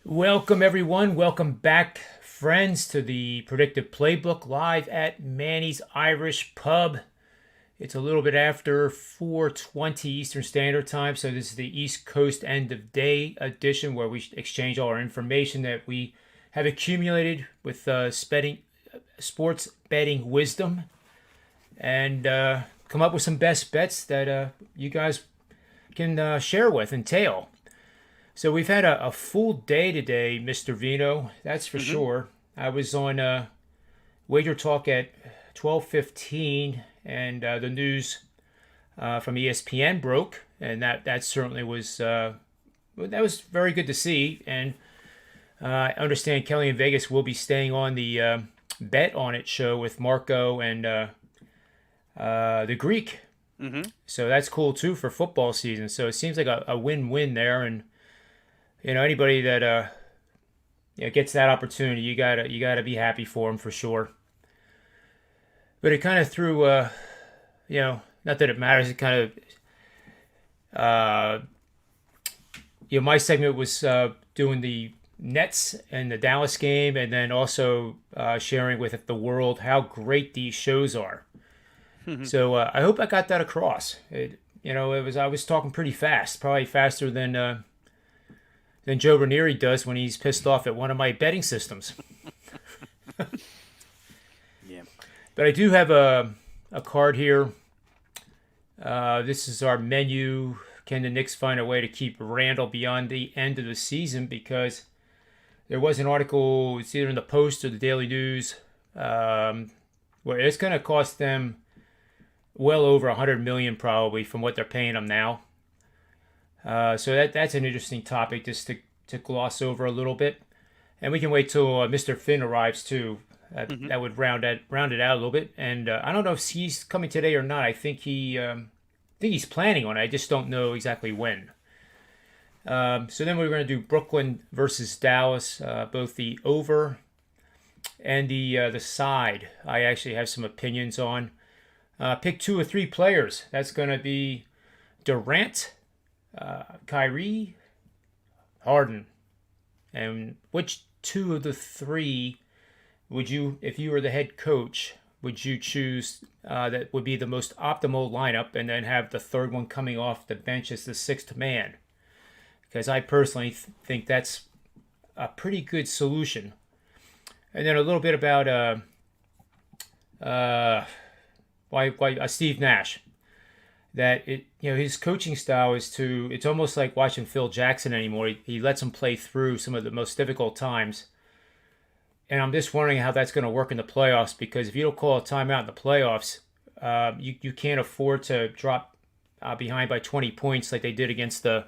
Welcome, everyone. Welcome back, friends, to the Predictive Playbook live at Manny's Irish Pub. It's a little bit after 4:20 Eastern Standard Time, so this is the East Coast end of day edition where we exchange all our information that we have accumulated with sports betting wisdom and come up with some best bets that you guys can share with and tail. So we've had a full day today, Mr. Vino. That's for hmm sure. I was on Wager Talk at 12:15, and the news from ESPN broke, and that certainly was that was very good to see. And I understand Kelly in Vegas will be staying on the Bet on It show with Marco and the Greek. hmm So that's cool too for football season. So it seems like a win-win there, and anybody that gets that opportunity, you gotta be happy for them for sure. But it kind of threw, not that it matters. It kind of, my segment was doing the Nets and the Dallas game, and then also sharing with the world how great these shows are. So I hope I got that across. I was talking pretty fast, probably faster than Joe Ranieri does when he's pissed off at one of my betting systems. Yeah. But I do have a card here. This is our menu. Can the Knicks find a way to keep Randall beyond the end of the season? Because there was an article, it's either in the Post or the Daily News, where it's going to cost them well over 100 million probably from what they're paying him now. So that's an interesting topic just to gloss over a little bit, and we can wait till Mr. Finn arrives too. hmm That would round it out a little bit. And I don't know if he's coming today or not. I think he's planning on it. I just don't know exactly when. So then we're going to do Brooklyn versus Dallas, both the over and the side. I actually have some opinions on. Pick two or three players. That's going to be Durant, Kyrie, Harden. And which two of the three would you, if you were the head coach, would you choose that would be the most optimal lineup, and then have the third one coming off the bench as the sixth man? Because I personally think that's a pretty good solution. And then a little bit about uh, why Steve Nash. That his coaching style is it's almost like watching Phil Jackson anymore. He lets him play through some of the most difficult times, and I'm just wondering how that's going to work in the playoffs, because if you don't call a timeout in the playoffs, you can't afford to drop behind by 20 points like they did against the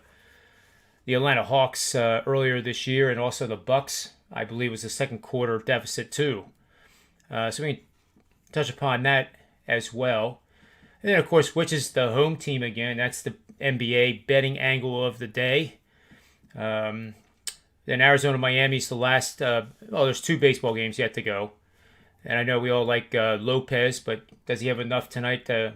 Atlanta Hawks earlier this year, and also the Bucks. I believe was the second quarter deficit too. So we can touch upon that as well. And then, of course, which is the home team again? That's the NBA betting angle of the day. Um, then Arizona, Miami's the last. There's two baseball games yet to go. And I know we all like Lopez, but does he have enough tonight to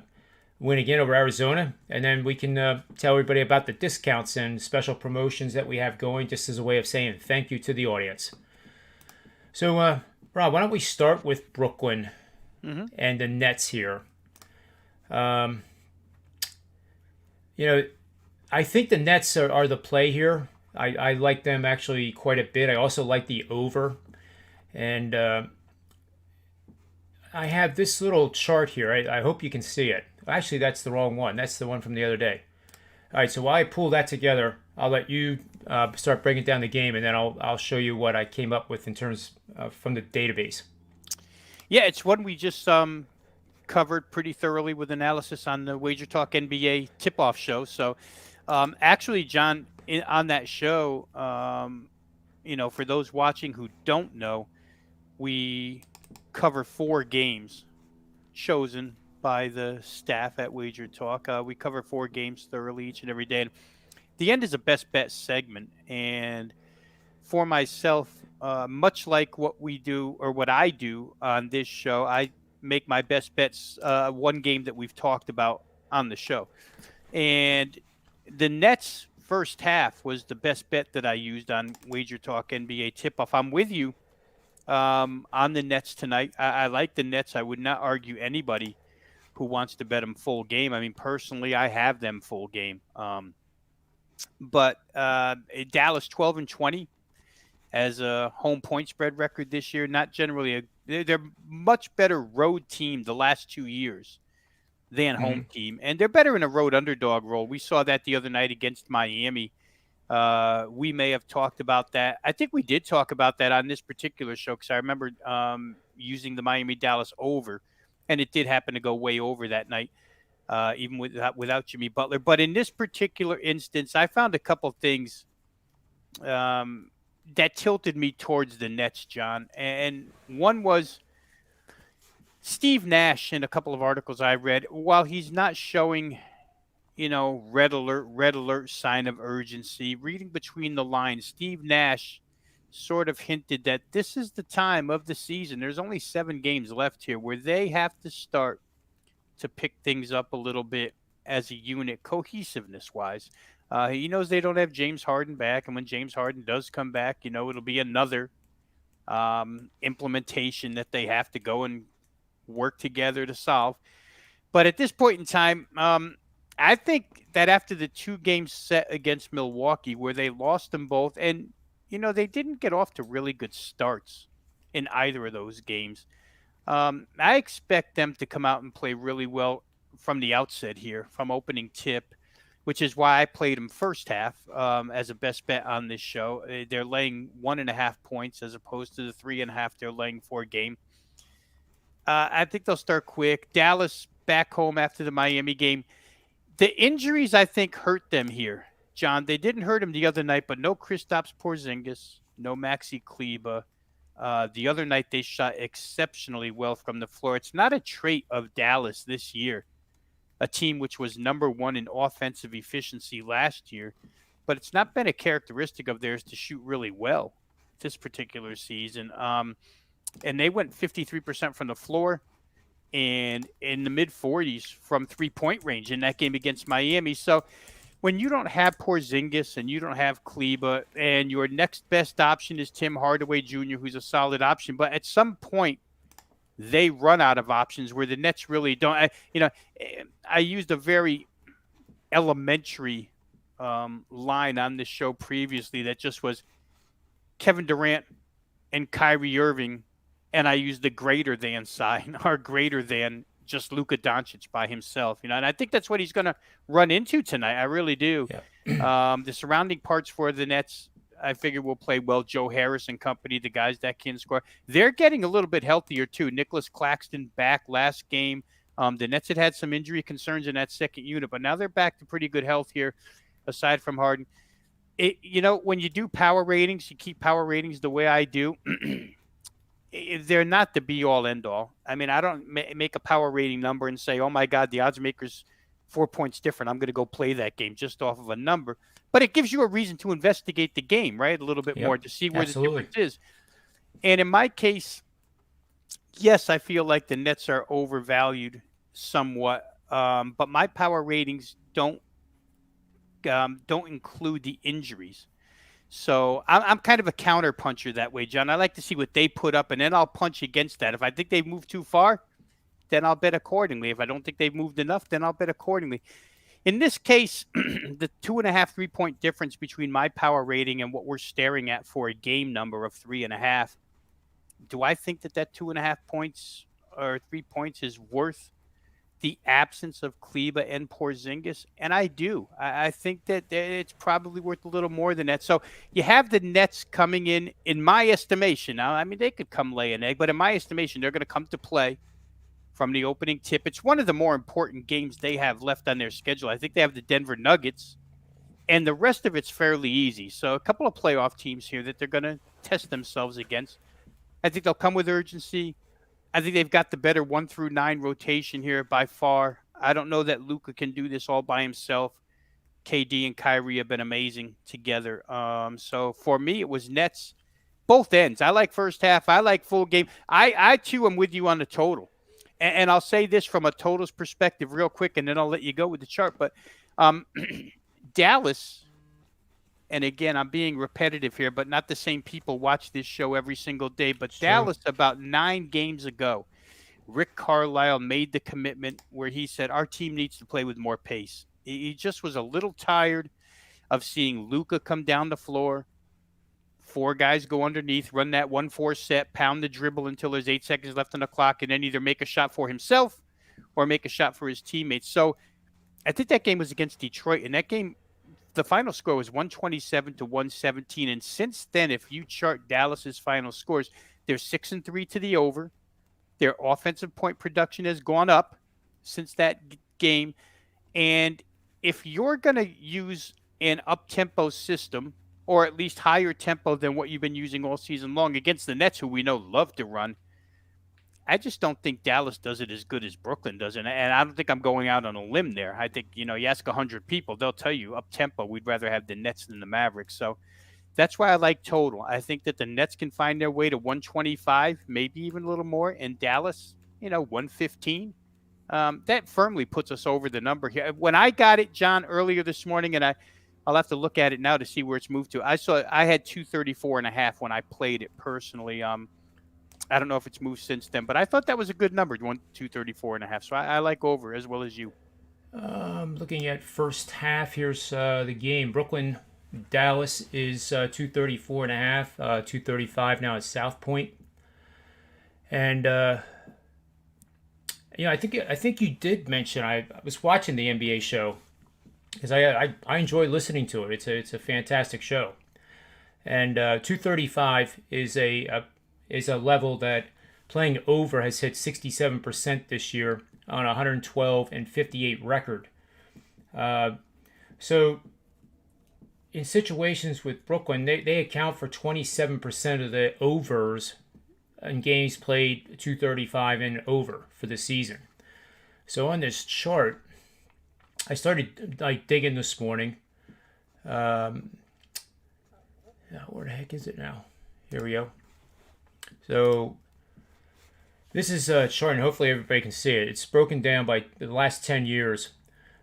win again over Arizona? And then we can tell everybody about the discounts and special promotions that we have going, just as a way of saying thank you to the audience. So, Rob, why don't we start with Brooklyn hmm and the Nets here? Um, you know, I think the Nets are the play here. I like them actually quite a bit. I also like the over. And I have this little chart here. I hope you can see it. Actually, that's the wrong one. That's the one from the other day. All right, so while I pull that together, I'll let you start breaking down the game, and then I'll show you what I came up with in terms from the database. Yeah, it's one we just covered pretty thoroughly with analysis on the Wager Talk NBA tip-off show. So, actually, John, on that show, for those watching who don't know, we cover four games chosen by the staff at Wager Talk. We cover four games thoroughly each and every day. And the end is a best bet segment, and for myself, much like what we do or what I do on this show, I make my best bets one game that we've talked about on the show. And the Nets, first half was the best bet that I used on Wager Talk NBA tip off. I'm with you on the Nets tonight. I like the Nets. I would not argue anybody who wants to bet them full game. I mean, personally, I have them full game. But Dallas 12-20 as a home point spread record this year. Not generally they're much better road team the last 2 years than home Hmm. team, and they're better in a road underdog role. We saw that the other night against Miami. We may have talked about that. I think we did talk about that on this particular show because I remember using the Miami Dallas over, and it did happen to go way over that night, even without Jimmy Butler. But in this particular instance, I found a couple things um, that tilted me towards the Nets, John. And one was Steve Nash in a couple of articles I read. While he's not showing, red alert sign of urgency, reading between the lines, Steve Nash sort of hinted that this is the time of the season. There's only 7 games left here where they have to start to pick things up a little bit as a unit, cohesiveness wise. He knows they don't have James Harden back, and when James Harden does come back, it'll be another implementation that they have to go and work together to solve. But at this point in time, I think that after the 2 games set against Milwaukee, where they lost them both, and they didn't get off to really good starts in either of those games. I expect them to come out and play really well from the outset here, from opening tip, which is why I played them first half as a best bet on this show. They're laying 1.5 points as opposed to the 3.5 they're laying for a game. I think they'll start quick. Dallas back home after the Miami game. The injuries, I think, hurt them here, John. They didn't hurt him the other night, but no Kristaps Porzingis, no Maxi Kleba. The other night they shot exceptionally well from the floor. It's not a trait of Dallas this year, a team which was number one in offensive efficiency last year, but it's not been a characteristic of theirs to shoot really well this particular season. And they went 53% from the floor and in the mid 40s from 3-point range in that game against Miami. So when you don't have Porzingis and you don't have Kleba, and your next best option is Tim Hardaway Jr., who's a solid option, but at some point they run out of options where the Nets really don't. I used a very elementary line on this show previously that just was Kevin Durant and Kyrie Irving, and I used the greater than sign, or greater than just Luka Doncic by himself, and I think that's what he's going to run into tonight. I really do. Yeah. The surrounding parts for the Nets, I figure, will play well. Joe Harris and company, the guys that can score. They're getting a little bit healthier too. Nicholas Claxton back last game. The Nets had some injury concerns in that second unit, but now they're back to pretty good health here, aside from Harden. When you do power ratings, you keep power ratings the way I do. They're not the be all end all. I mean, I don't make a power rating number and say, oh my God, the odds maker's 4 points different. I'm going to go play that game just off of a number. But it gives you a reason to investigate the game, right? A little bit more Yep. to see where the Absolutely. difference is. And in my case, yes, I feel like the Nets are overvalued somewhat. But my power ratings don't include the injuries. So I'm kind of a counter puncher that way, John. I like to see what they put up, and then I'll punch against that. If I think they've moved too far, then I'll bet accordingly. If I don't think they've moved enough, then I'll bet accordingly. In this case, the 2.5 3-point difference between my power rating and what we're staring at for a game number of 3.5. Do I think that 2.5 points or 3 points is worth the absence of Kleba and Porzingis? And I do. I think that it's probably worth a little more than that. So you have the Nets coming in my estimation. Now, I mean, they could come lay an egg, but in my estimation, they're going to come to play from the opening tip. It's one of the more important games they have left on their schedule. I think they have the Denver Nuggets, and the rest of it's fairly easy. So a couple of playoff teams here that they're going to test themselves against. I think they'll come with urgency. I think they've got the better 1 through 9 rotation here by far. I don't know that Luka can do this all by himself. KD and Kyrie have been amazing together. So for me, it was Nets, both ends. I like first half. I like full game. I too am with you on the total. And I'll say this from a totals perspective real quick, and then I'll let you go with the chart. But Dallas and again, I'm being repetitive here, but not the same people watch this show every single day. But It's true. Dallas, about 9 games ago, Rick Carlisle made the commitment where he said, our team needs to play with more pace. He just was a little tired of seeing Luka come down the floor, four guys go underneath, run that 1-4 set, pound the dribble until there's 8 seconds left on the clock, and then either make a shot for himself or make a shot for his teammates. So I think that game was against Detroit, and that game, the final score was 127 to 117. And since then, if you chart Dallas's final scores, they're 6-3 to the over. Their offensive point production has gone up since that game. And if you're going to use an up-tempo system, or at least higher tempo than what you've been using all season long against the Nets, who we know love to run, I just don't think Dallas does it as good as Brooklyn does. And I don't think I'm going out on a limb there. I think, you ask 100 people, they'll tell you up tempo, we'd rather have the Nets than the Mavericks. So that's why I like total. I think that the Nets can find their way to 125, maybe even a little more. And Dallas, 115. That firmly puts us over the number here. When I got it, John, earlier this morning, and I'll have to look at it now to see where it's moved to. I had 234.5 when I played it personally. I don't know if it's moved since then, but I thought that was a good number, 234.5. So I like over as well as you. Looking at first half, here's the game. Brooklyn, Dallas is 234.5, 235 now at South Point. And I think you did mention I was watching the NBA show because I enjoy listening to it. It's a fantastic show, and 235 is a level that playing over has hit 67% this year on a 112 and 58 record. So in situations with Brooklyn, they account for 27% of the overs in games played 235 and over for the season. So on this chart, I started digging this morning. Where the heck is it now? Here we go. So this is a chart, and hopefully everybody can see it. It's broken down by the last 10 years.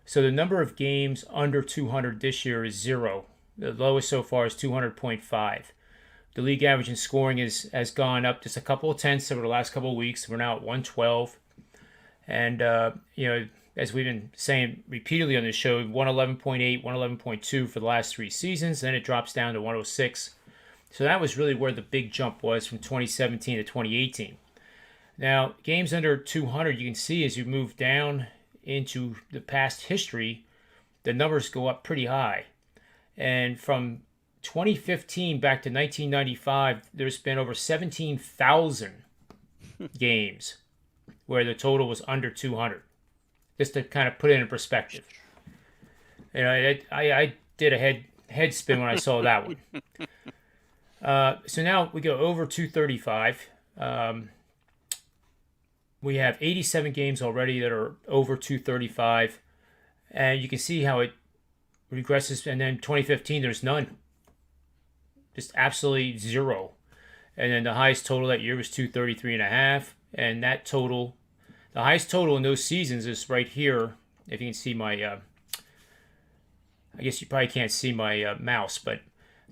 So the number of games under 200 this year is 0. The lowest so far is 200.5. The league average in scoring has gone up just a couple of tenths over the last couple of weeks. We're now at 112. And, as we've been saying repeatedly on this show, 111.8, 111.2 for the last 3 seasons. Then it drops down to 106. So that was really where the big jump was from 2017 to 2018. Now, games under 200, you can see as you move down into the past history, the numbers go up pretty high. And from 2015 back to 1995, there's been over 17,000 games where the total was under 200. Just to kind of put it in perspective. I did a head spin when I saw that one. So now we go over 235. We have 87 games already that are over 235. And you can see how it regresses. And then 2015, there's none. Just absolutely 0. And then the highest total that year was 233.5. And that total, the highest total in those seasons is right here. If you can see my, I guess you probably can't see my mouse, but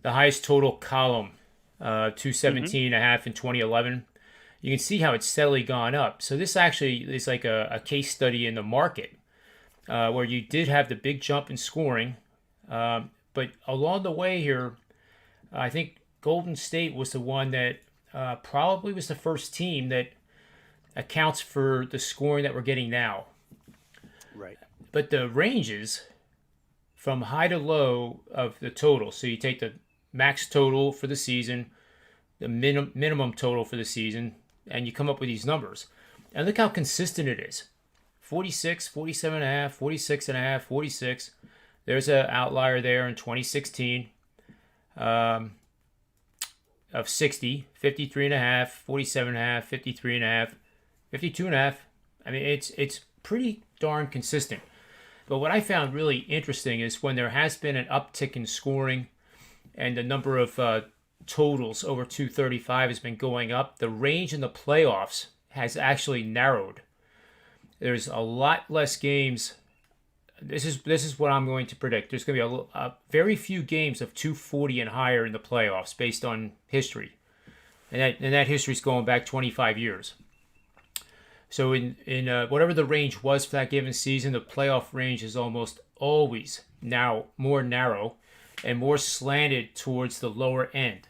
the highest total column, 217.5 in 2011. You can see how it's steadily gone up. So this actually is like a case study in the market where you did have the big jump in scoring. But along the way here, I think Golden State was the one that probably was the first team that accounts for the scoring that we're getting now. Right. But the ranges from high to low of the total, so you take the max total for the season, the minimum total for the season, and you come up with these numbers. And look how consistent it is. 46, 47.5, 46.5, 46. There's an outlier there in 2016 of 60, 53.5, 47.5, 53.5, 52.5. I mean, it's pretty darn consistent. But what I found really interesting is when there has been an uptick in scoring and the number of totals over 235 has been going up, the range in the playoffs has actually narrowed. There's a lot less games this is what I'm going to predict. There's going to be a very few games of 240 and higher in the playoffs based on history, and that history is going back 25 years. So in whatever the range was for that given season, the playoff range is almost always now more narrow and more slanted towards the lower end.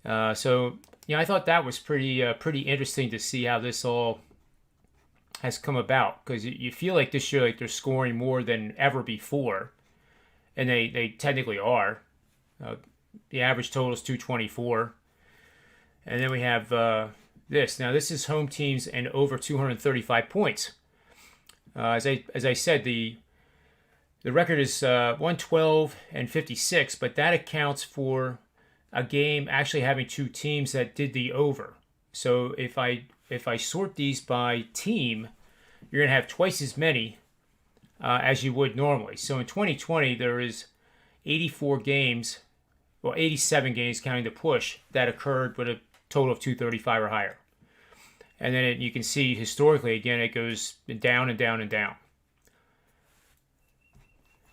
So I thought that was pretty interesting to see how this all has come about, because you feel like this year like they're scoring more than ever before, and they technically are. The average total is 224, and then we have this. Now this is home teams and over 235 points. As I said, the record is 112 and 56, but that accounts for a game actually having two teams that did the over. So if I sort these by team, you're going to have twice as many as you would normally. So in 2020, there is 84 games, well, 87 games counting the push, that occurred with a total of 235 or higher. And then you can see historically, again, it goes down and down and down.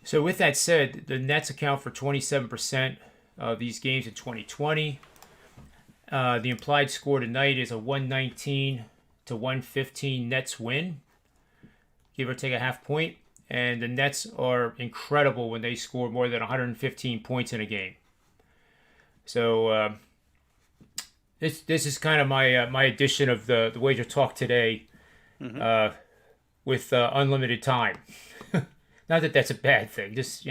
So with that said, the Nets account for 27% of these games in 2020. The implied score tonight is a 119 to 115 Nets win, give or take a half point. And the Nets are incredible when they score more than 115 points in a game. So this is kind of my edition of the Wager Talk today, with unlimited time. Not that that's a bad thing. Just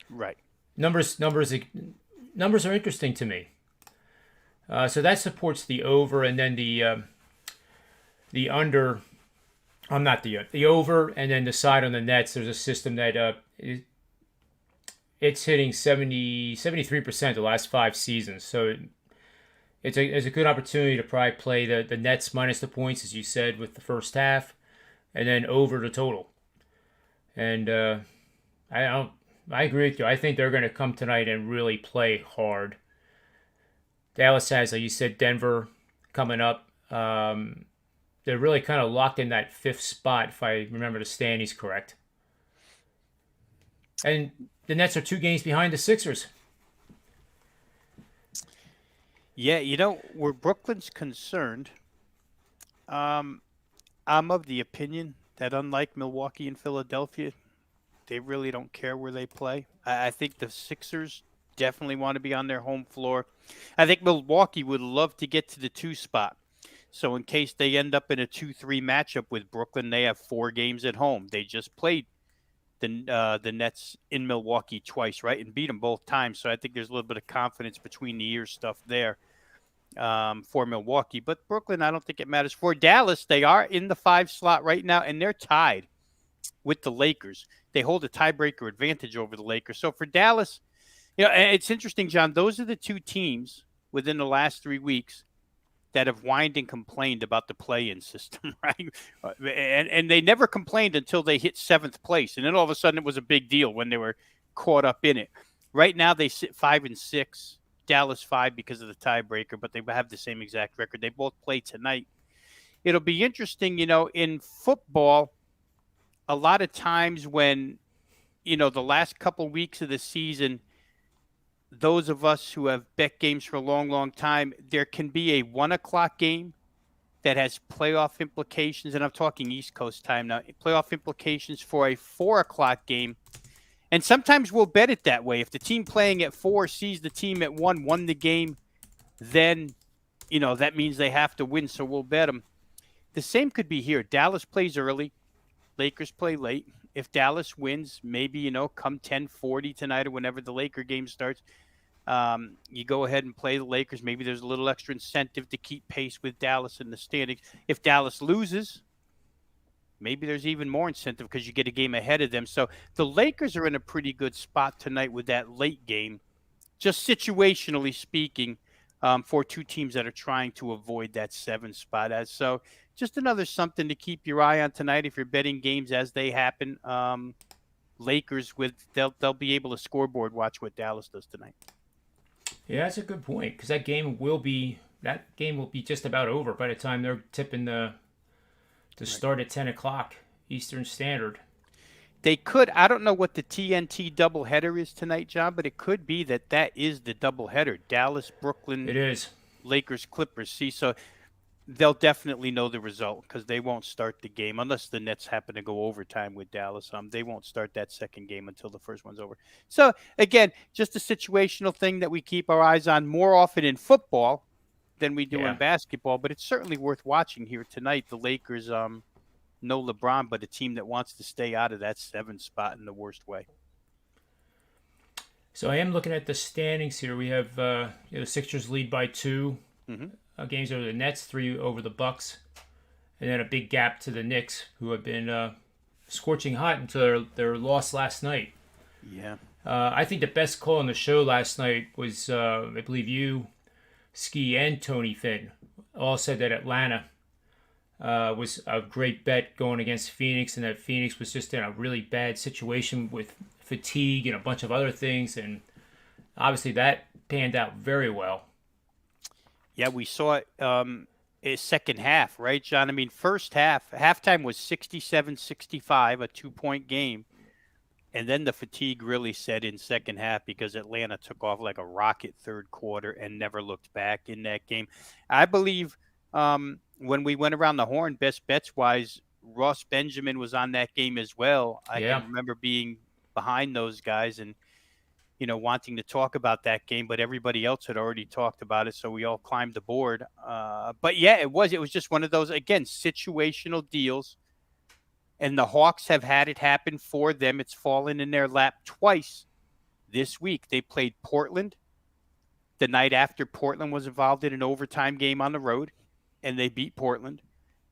Right. numbers are interesting to me. So that supports the over, and then the under. I'm not the over, and then the side on the Nets. There's a system that it's hitting 73% the last 5 seasons. So it's a good opportunity to probably play the Nets minus the points, as you said, with the first half, and then over the total. And I agree with you. I think they're going to come tonight and really play hard. Dallas has, like you said, Denver coming up. They're really kind of locked in that 5th spot, if I remember the standings correct. And the Nets are 2 games behind the Sixers. Yeah, where Brooklyn's concerned, I'm of the opinion that unlike Milwaukee and Philadelphia, they really don't care where they play. I think the Sixers definitely want to be on their home floor. I think Milwaukee would love to get to the 2 spot. So in case they end up in a 2-3 matchup with Brooklyn, they have 4 games at home. They just played the Nets in Milwaukee twice, right, and beat them both times. So I think there's a little bit of confidence between the ears stuff there for Milwaukee. But Brooklyn, I don't think it matters. For Dallas, they are in the 5 slot right now, and they're tied with the Lakers. They hold a tiebreaker advantage over the Lakers. So for Dallas, it's interesting, John. Those are the 2 teams within the last 3 weeks that have whined and complained about the play-in system, right? And they never complained until they hit 7th place, and then all of a sudden it was a big deal when they were caught up in it. Right now they sit 5-6, Dallas 5 because of the tiebreaker, but they have the same exact record. They both play tonight. It'll be interesting, in football. A lot of times when the last couple weeks of the season, those of us who have bet games for a long, long time, there can be a 1:00 game that has playoff implications, and I'm talking East Coast time now, playoff implications for a 4:00 game. And sometimes we'll bet it that way. If the team playing at 4 sees the team at 1 won the game, then, that means they have to win, so we'll bet them. The same could be here. Dallas plays early. Lakers play late. If Dallas wins, maybe, come 10:40 tonight or whenever the Laker game starts, you go ahead and play the Lakers. Maybe there's a little extra incentive to keep pace with Dallas in the standings. If Dallas loses, maybe there's even more incentive because you get a game ahead of them. So the Lakers are in a pretty good spot tonight with that late game, just situationally speaking, for 2 teams that are trying to avoid that 7 spot. So just another something to keep your eye on tonight if you're betting games as they happen. Lakers, they'll be able to scoreboard watch what Dallas does tonight. Yeah, that's a good point, because that game will be just about over by the time they're tipping to start at 10 o'clock Eastern Standard. They could. I don't know what the TNT doubleheader is tonight, John, but it could be that that is the doubleheader. Dallas, It Brooklyn, is. Lakers, Clippers. See, so they'll definitely know the result because they won't start the game unless the Nets happen to go overtime with Dallas. They won't start that second game until the first one's over. So again, just a situational thing that we keep our eyes on more often in football than we do in Yeah. basketball. But it's certainly worth watching here tonight. The Lakers, no LeBron, but a team that wants to stay out of that 7 spot in the worst way. So I am looking at the standings here. We have the Sixers lead by 2 Mm-hmm. games over the Nets, 3 over the Bucks, and then a big gap to the Knicks, who have been scorching hot until their loss last night. Yeah. I think the best call on the show last night was, I believe you, Ski, and Tony Finn all said that Atlanta was a great bet going against Phoenix, and that Phoenix was just in a really bad situation with fatigue and a bunch of other things, and obviously that panned out very well. Yeah, we saw it second half, right, John? I mean, first halftime was 67-65, a 2-point game. And then the fatigue really set in second half because Atlanta took off like a rocket third quarter and never looked back in that game. I believe when we went around the horn, best bets wise, Ross Benjamin was on that game as well. I Yeah. can remember being behind those guys and wanting to talk about that game, but everybody else had already talked about it, so we all climbed aboard. But yeah, it was just one of those, again, situational deals, and the Hawks have had it happen for them. It's fallen in their lap twice this week. They played Portland the night after Portland was involved in an overtime game on the road, and they beat Portland.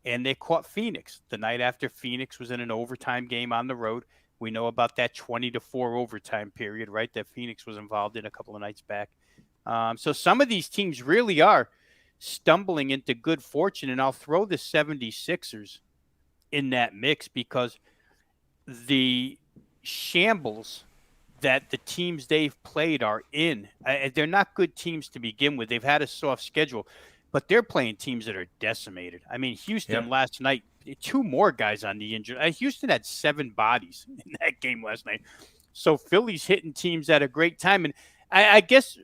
And they caught Phoenix the night after Phoenix was in an overtime game on the road. We know about that 20-4 overtime period, right, that Phoenix was involved in a couple of nights back. So some of these teams really are stumbling into good fortune, and I'll throw the 76ers in that mix because the shambles that the teams they've played are in, they're not good teams to begin with. They've had a soft schedule, but they're playing teams that are decimated. I mean, Houston last night, 2 more guys on the injury. Houston had 7 bodies in that game last night. So Philly's hitting teams at a great time. And I guess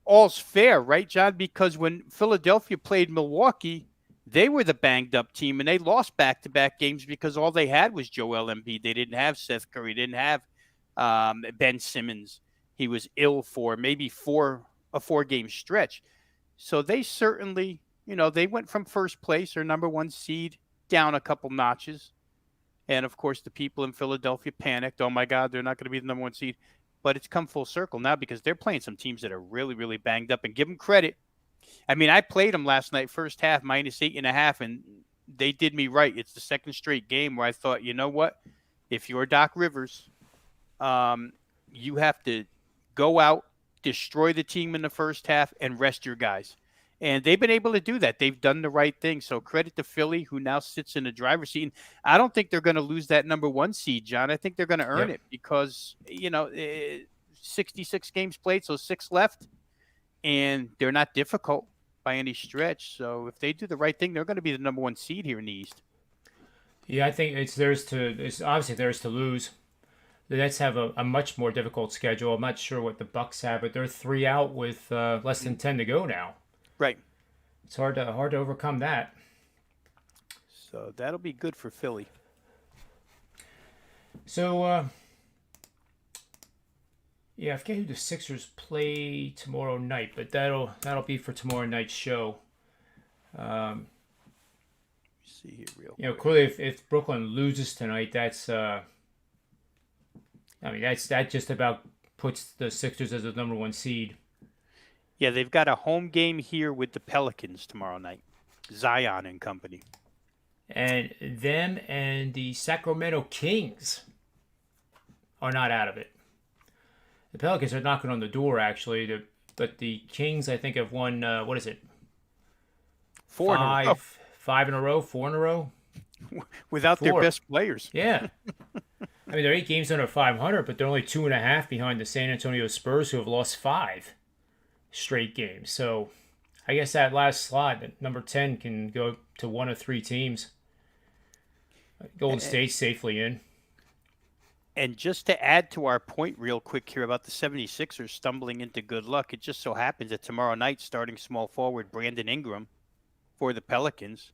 all's fair, right, John? Because when Philadelphia played Milwaukee, they were the banged up team, and they lost back-to-back games because all they had was Joel Embiid. They didn't have Seth Curry. Didn't have Ben Simmons. He was ill for maybe a 4-game stretch. So they certainly, they went from first place or number 1 seed down a couple notches. And, of course, the people in Philadelphia panicked. Oh, my God, they're not going to be the number 1 seed. But it's come full circle now because they're playing some teams that are really, really banged up. And give them credit. I mean, I played them last night, first half, -8.5, and they did me right. It's the second straight game where I thought, you know what? If you're Doc Rivers, you have to go out, destroy the team in the first half, and rest your guys. And they've been able to do that. They've done the right thing. So credit to Philly, who now sits in the driver's seat. And I don't think they're going to lose that number 1 seed, John. I think they're going to earn it because, 66 games played, so 6 left. And they're not difficult by any stretch. So if they do the right thing, they're going to be the number 1 seed here in the East. Yeah, I think it's obviously theirs to lose. The Nets have a much more difficult schedule. I'm not sure what the Bucks have, but they're 3 out with less than 10 to go now. Right. It's hard to overcome that. So that'll be good for Philly. So I forget who the Sixers play tomorrow night, but that'll be for tomorrow night's show. See here real quick. Clearly if Brooklyn loses tonight, that just about puts the Sixers as the number 1 seed. Yeah, they've got a home game here with the Pelicans tomorrow night. Zion and company. And them and the Sacramento Kings are not out of it. The Pelicans are knocking on the door, actually, but the Kings, I think, have won, what is it? 4 in a row. 5 in a row, 4 in a row? Without 4. their best players. Yeah. I mean, they're 8 games under 500, but they're only 2.5 behind the San Antonio Spurs, who have lost 5 straight games. So I guess that last slot, at number 10, can go to one of 3 teams. Golden State's safely in. And just to add to our point real quick here about the 76ers stumbling into good luck, it just so happens that tomorrow night, starting small forward Brandon Ingram for the Pelicans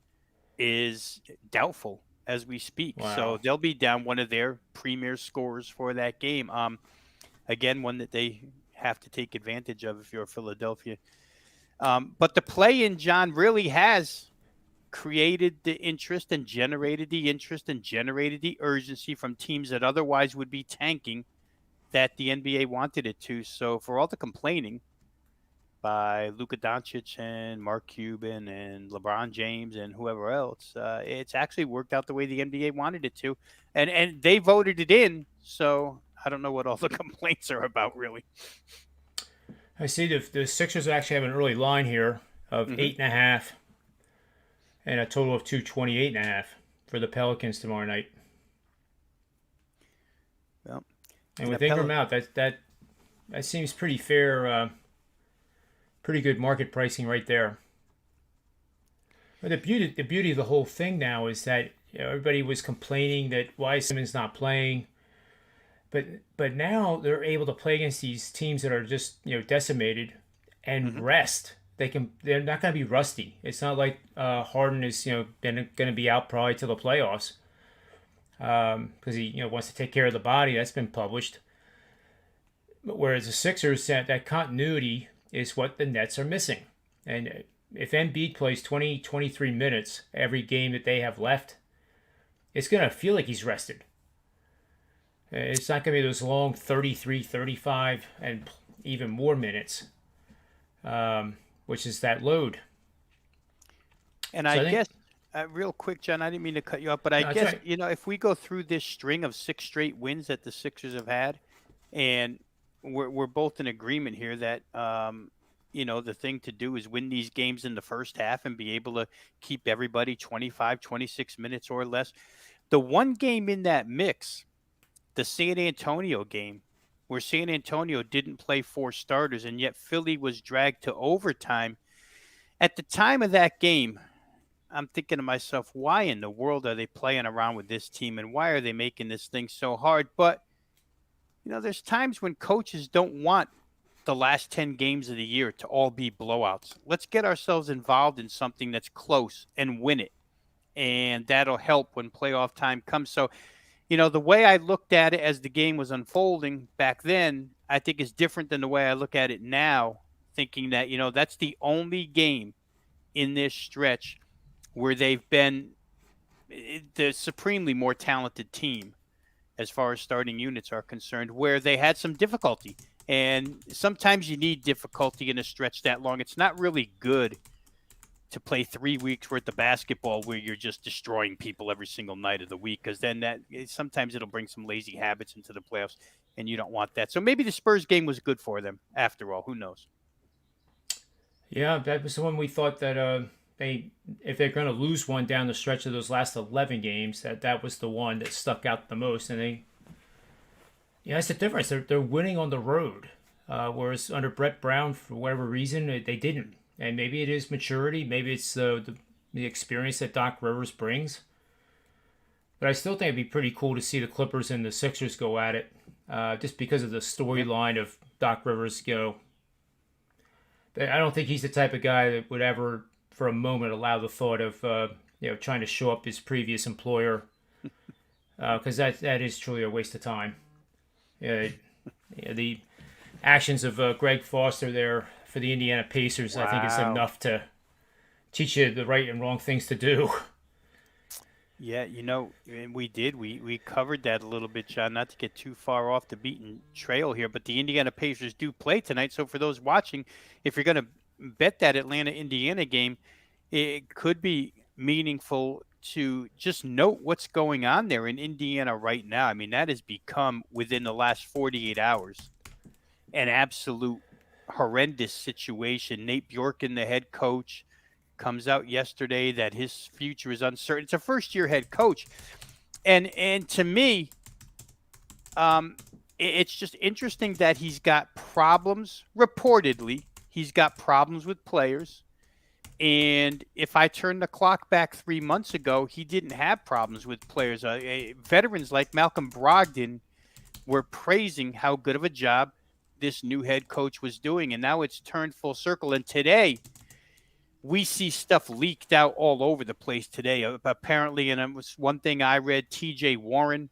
is doubtful as we speak. So Wow. they'll be down one of their premier scorers for that game. Again, one that they have to take advantage of if you're Philadelphia. But the play in, John, really has created the interest and generated the interest and generated the urgency from teams that otherwise would be tanking that the NBA wanted it to. So for all the complaining by Luka Doncic and Mark Cuban and LeBron James and whoever else, it's actually worked out the way the NBA wanted it to, and they voted it in. So I don't know what all the complaints are about, really. I see the Sixers actually have an early line here of Mm-hmm. 8.5 and a total of 228.5 for the Pelicans tomorrow night. Well, And yeah, with Ingram out, that seems pretty fair, pretty good market pricing right there. But the beauty of the whole thing now is that everybody was complaining that why is Simmons not playing, but now they're able to play against these teams that are just decimated and mm-hmm. rest. They're not going to be rusty. It's not like Harden is going to be out probably till the playoffs because he wants to take care of the body. That's been published. But whereas the Sixers, that continuity is what the Nets are missing. And if Embiid plays 20, 23 minutes every game that they have left, it's going to feel like he's rested. It's not going to be those long 33, 35, and even more minutes, which is that load. And I So I think guess, real quick, John, I didn't mean to cut you off, but I no, that's guess, right. if we go through this string of 6 straight wins that the Sixers have had, and we're both in agreement here that, the thing to do is win these games in the first half and be able to keep everybody 25, 26 minutes or less. The one game in that mix, the San Antonio game, where San Antonio didn't play 4 starters, and yet Philly was dragged to overtime. At the time of that game, I'm thinking to myself, why in the world are they playing around with this team and why are they making this thing so hard? But, there's times when coaches don't want the last 10 games of the year to all be blowouts. Let's get ourselves involved in something that's close and win it. And that'll help when playoff time comes. So, the way I looked at it as the game was unfolding back then, I think is different than the way I look at it now, thinking that, that's the only game in this stretch where they've been the supremely more talented team as far as starting units are concerned, where they had some difficulty. And sometimes you need difficulty in a stretch that long. It's not really good to play 3 weeks worth of basketball where you're just destroying people every single night of the week, because then sometimes it'll bring some lazy habits into the playoffs, and you don't want that. So maybe the Spurs game was good for them after all. Who knows? Yeah, that was the one we thought that if they're going to lose one down the stretch of those last 11 games, that was the one that stuck out the most. And that's the difference. They're winning on the road, whereas under Brett Brown, for whatever reason, they didn't. And maybe it is maturity, maybe it's the experience that Doc Rivers brings. But I still think it'd be pretty cool to see the Clippers and the Sixers go at it, just because of the storyline of Doc Rivers. I don't think he's the type of guy that would ever, for a moment, allow the thought of trying to show up his previous employer, because that is truly a waste of time. The actions of Greg Foster there for the Indiana Pacers, I think, is Wow. enough to teach you the right and wrong things to do. Yeah, and we did. We covered that a little bit, John, not to get too far off the beaten trail here, but the Indiana Pacers do play tonight. So for those watching, if you're going to bet that Atlanta-Indiana game, it could be meaningful to just note what's going on there in Indiana right now. I mean, that has become, within the last 48 hours, an absolute horrendous situation. Nate Bjorken, the head coach, comes out yesterday that his future is uncertain. It's a first-year head coach, and to me, it's just interesting that he's got problems. Reportedly, he's got problems with players. And if I turn the clock back 3 months ago, he didn't have problems with players. Veterans like Malcolm Brogdon were praising how good of a job this new head coach was doing. And now it's turned full circle. And today, we see stuff leaked out all over the place today. Apparently, and it was one thing I read, TJ Warren,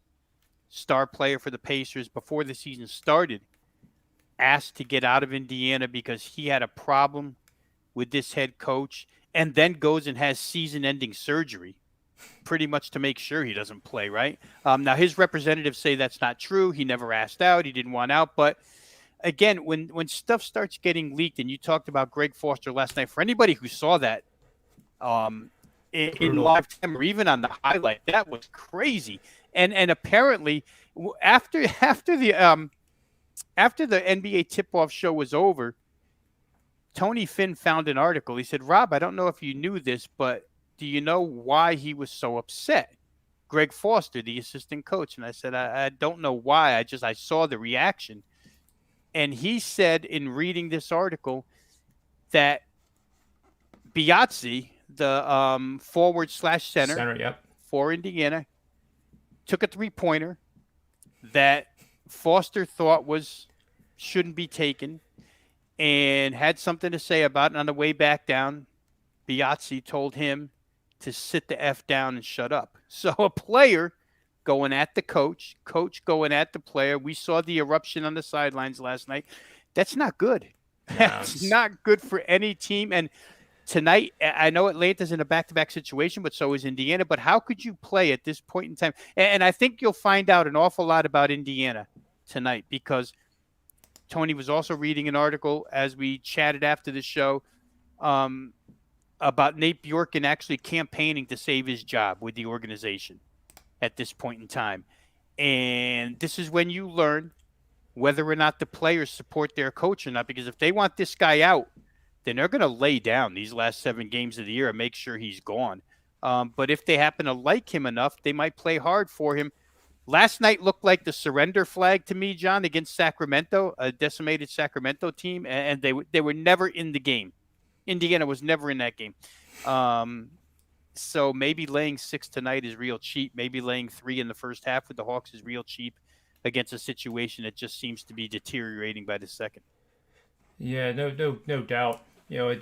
star player for the Pacers, before the season started, asked to get out of Indiana because he had a problem with this head coach, and then goes and has season-ending surgery pretty much to make sure he doesn't play, right? Now, his representatives say that's not true. He never asked out. He didn't want out. But again, when stuff starts getting leaked, and you talked about Greg Foster last night, for anybody who saw that in live time or even on the highlight, that was crazy. And apparently, after the NBA tip-off show was over, Tony Finn found an article. He said, Rob, I don't know if you knew this, but do you know why he was so upset? Greg Foster, the assistant coach. And I said, I don't know why. I saw the reaction. And he said in reading this article that Biazzi, the forward/center Yep. for Indiana, took a three-pointer that Foster thought shouldn't be taken, and had something to say about it. On the way back down, Biazzi told him to sit the F down and shut up. So a player going at the coach going at the player. We saw the eruption on the sidelines last night. That's not good. That's not good for any team. And tonight, I know Atlanta's in a back-to-back situation, but so is Indiana. But how could you play at this point in time? And I think you'll find out an awful lot about Indiana tonight, because Tony was also reading an article as we chatted after the show about Nate Bjorken actually campaigning to save his job with the organization at this point in time. And this is when you learn whether or not the players support their coach or not, because if they want this guy out, then they're going to lay down these last 7 games of the year and make sure he's gone. But if they happen to like him enough, they might play hard for him. Last night looked like the surrender flag to me, John, against Sacramento, a decimated Sacramento team, and they were never in the game. Indiana was never in that game. So maybe laying 6 tonight is real cheap. Maybe laying 3 in the first half with the Hawks is real cheap against a situation that just seems to be deteriorating by the second. Yeah, no doubt. You know,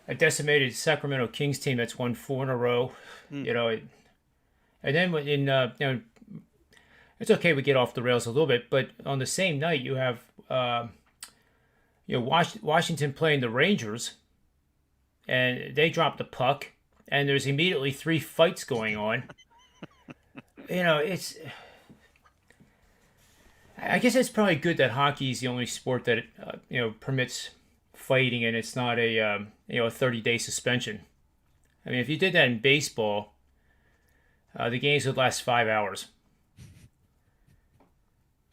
a decimated Sacramento Kings team that's won 4 in a row. You know, and then it's okay we get off the rails a little bit, but on the same night you have Washington playing the Rangers, and they drop the puck, and there's immediately 3 fights going on. I guess it's probably good that hockey is the only sport that permits fighting, and it's not a 30-day suspension. I mean, if you did that in baseball, the games would last 5 hours.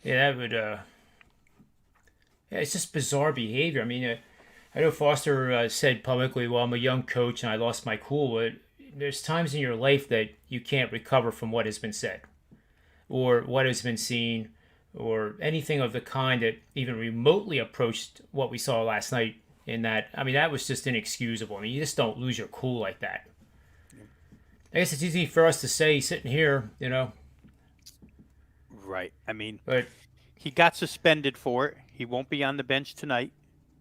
Yeah, that would. It's just bizarre behavior. I mean, I know Foster said publicly, "Well, I'm a young coach and I lost my cool." But there's times in your life that you can't recover from what has been said, or what has been seen, or anything of the kind that even remotely approached what we saw last night. In that, I mean, that was just inexcusable. I mean, you just don't lose your cool like that. I guess it's easy for us to say sitting here, Right. I mean, but he got suspended for it. He won't be on the bench tonight.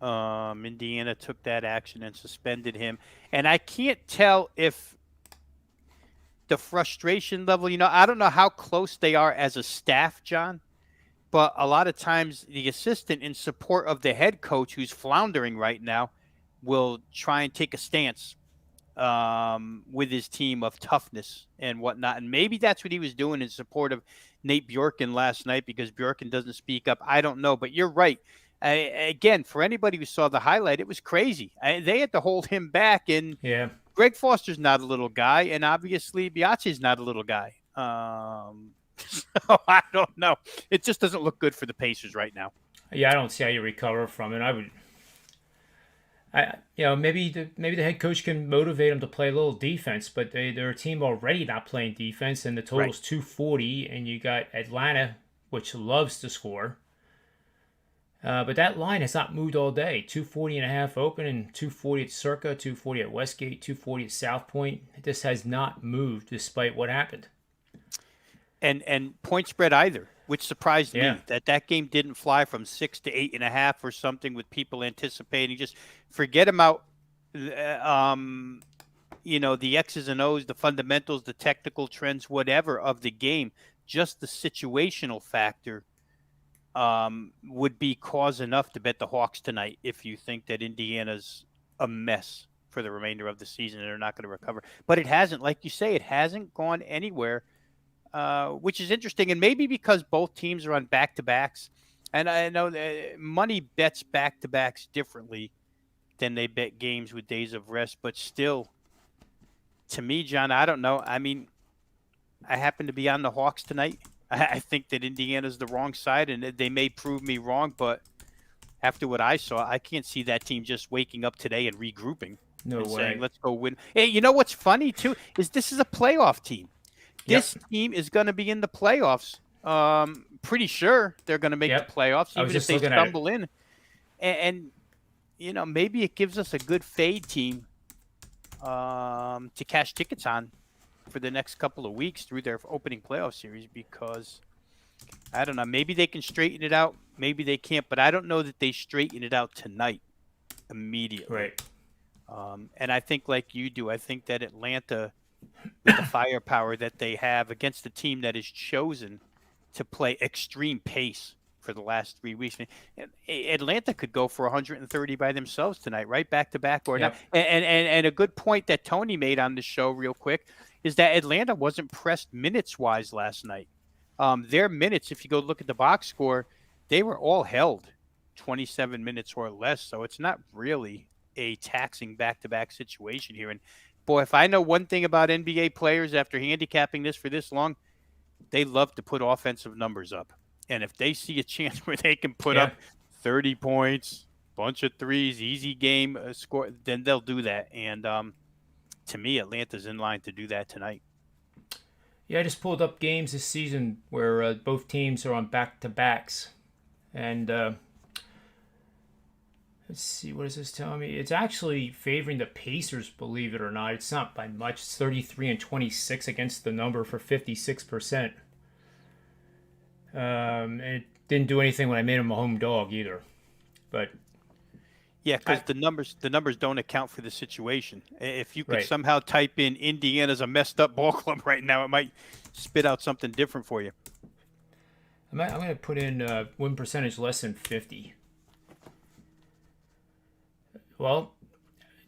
Indiana took that action and suspended him. And I can't tell if the frustration level, I don't know how close they are as a staff, John, but a lot of times the assistant, in support of the head coach who's floundering right now, will try and take a stance with his team of toughness and whatnot. And maybe that's what he was doing in support of Nate Bjorken last night, because Bjorken doesn't speak up. I don't know, but you're right. Again, for anybody who saw the highlight, it was crazy. They had to hold him back, and yeah. Greg Foster's not a little guy, and obviously Biazzi's not a little guy. So I don't know. It just doesn't look good for the Pacers right now. Yeah, I don't see how you recover from it. Maybe the head coach can motivate them to play a little defense, but they're a team already not playing defense, and the total's 240, and you got Atlanta, which loves to score. But that line has not moved all day. 240.5 open, and 240 at Circa, 240 at Westgate, 240 at South Point. It just has not moved despite what happened. And point spread either. which surprised Yeah. me that game didn't fly from 6 to 8.5 or something, with people anticipating. Just forget about, the X's and O's, the fundamentals, the technical trends, whatever of the game. Just the situational factor would be cause enough to bet the Hawks tonight if you think that Indiana's a mess for the remainder of the season and they're not going to recover. But it hasn't, like you say, it hasn't gone anywhere, which is interesting. And maybe because both teams are on back-to-backs, and I know that money bets back-to-backs differently than they bet games with days of rest. But still, to me, John, I don't know. I mean, I happen to be on the Hawks tonight. I think that Indiana's the wrong side, and they may prove me wrong, but after what I saw, I can't see that team just waking up today and regrouping No and way. saying, let's go win. Hey, you know what's funny, too, is this is a playoff team. This team is going to be in the playoffs. Pretty sure they're going to make the playoffs, even if they stumble in. And, maybe it gives us a good fade team to cash tickets on for the next couple of weeks through their opening playoff series, because I don't know, maybe they can straighten it out, maybe they can't, but I don't know that they straighten it out tonight immediately. Right. And I think, like you do, I think that Atlanta, with the firepower that they have against a team that is chosen to play extreme pace for the last 3 weeks, Atlanta could go for 130 by themselves tonight, right? Back to back or not. And a good point that Tony made on the show real quick is that Atlanta wasn't pressed minutes wise last night. Their minutes, if you go look at the box score, they were all held 27 minutes or less. So it's not really a taxing back-to-back situation here. And boy, if I know one thing about NBA players after handicapping this for this long, they love to put offensive numbers up. And if they see a chance where they can put up 30 points, bunch of threes, easy game score, then they'll do that. And to me, Atlanta's in line to do that tonight. Yeah, I just pulled up games this season where both teams are on back-to-backs. And let's see, what is this telling me? It's actually favoring the Pacers, believe it or not. It's not by much. It's 33-26 against the number for 56%. And it didn't do anything when I made them a home dog either. But yeah, because the numbers don't account for the situation. If you could somehow type in Indiana's a messed up ball club right now, it might spit out something different for you. I'm going to put in win percentage less than 50. Well,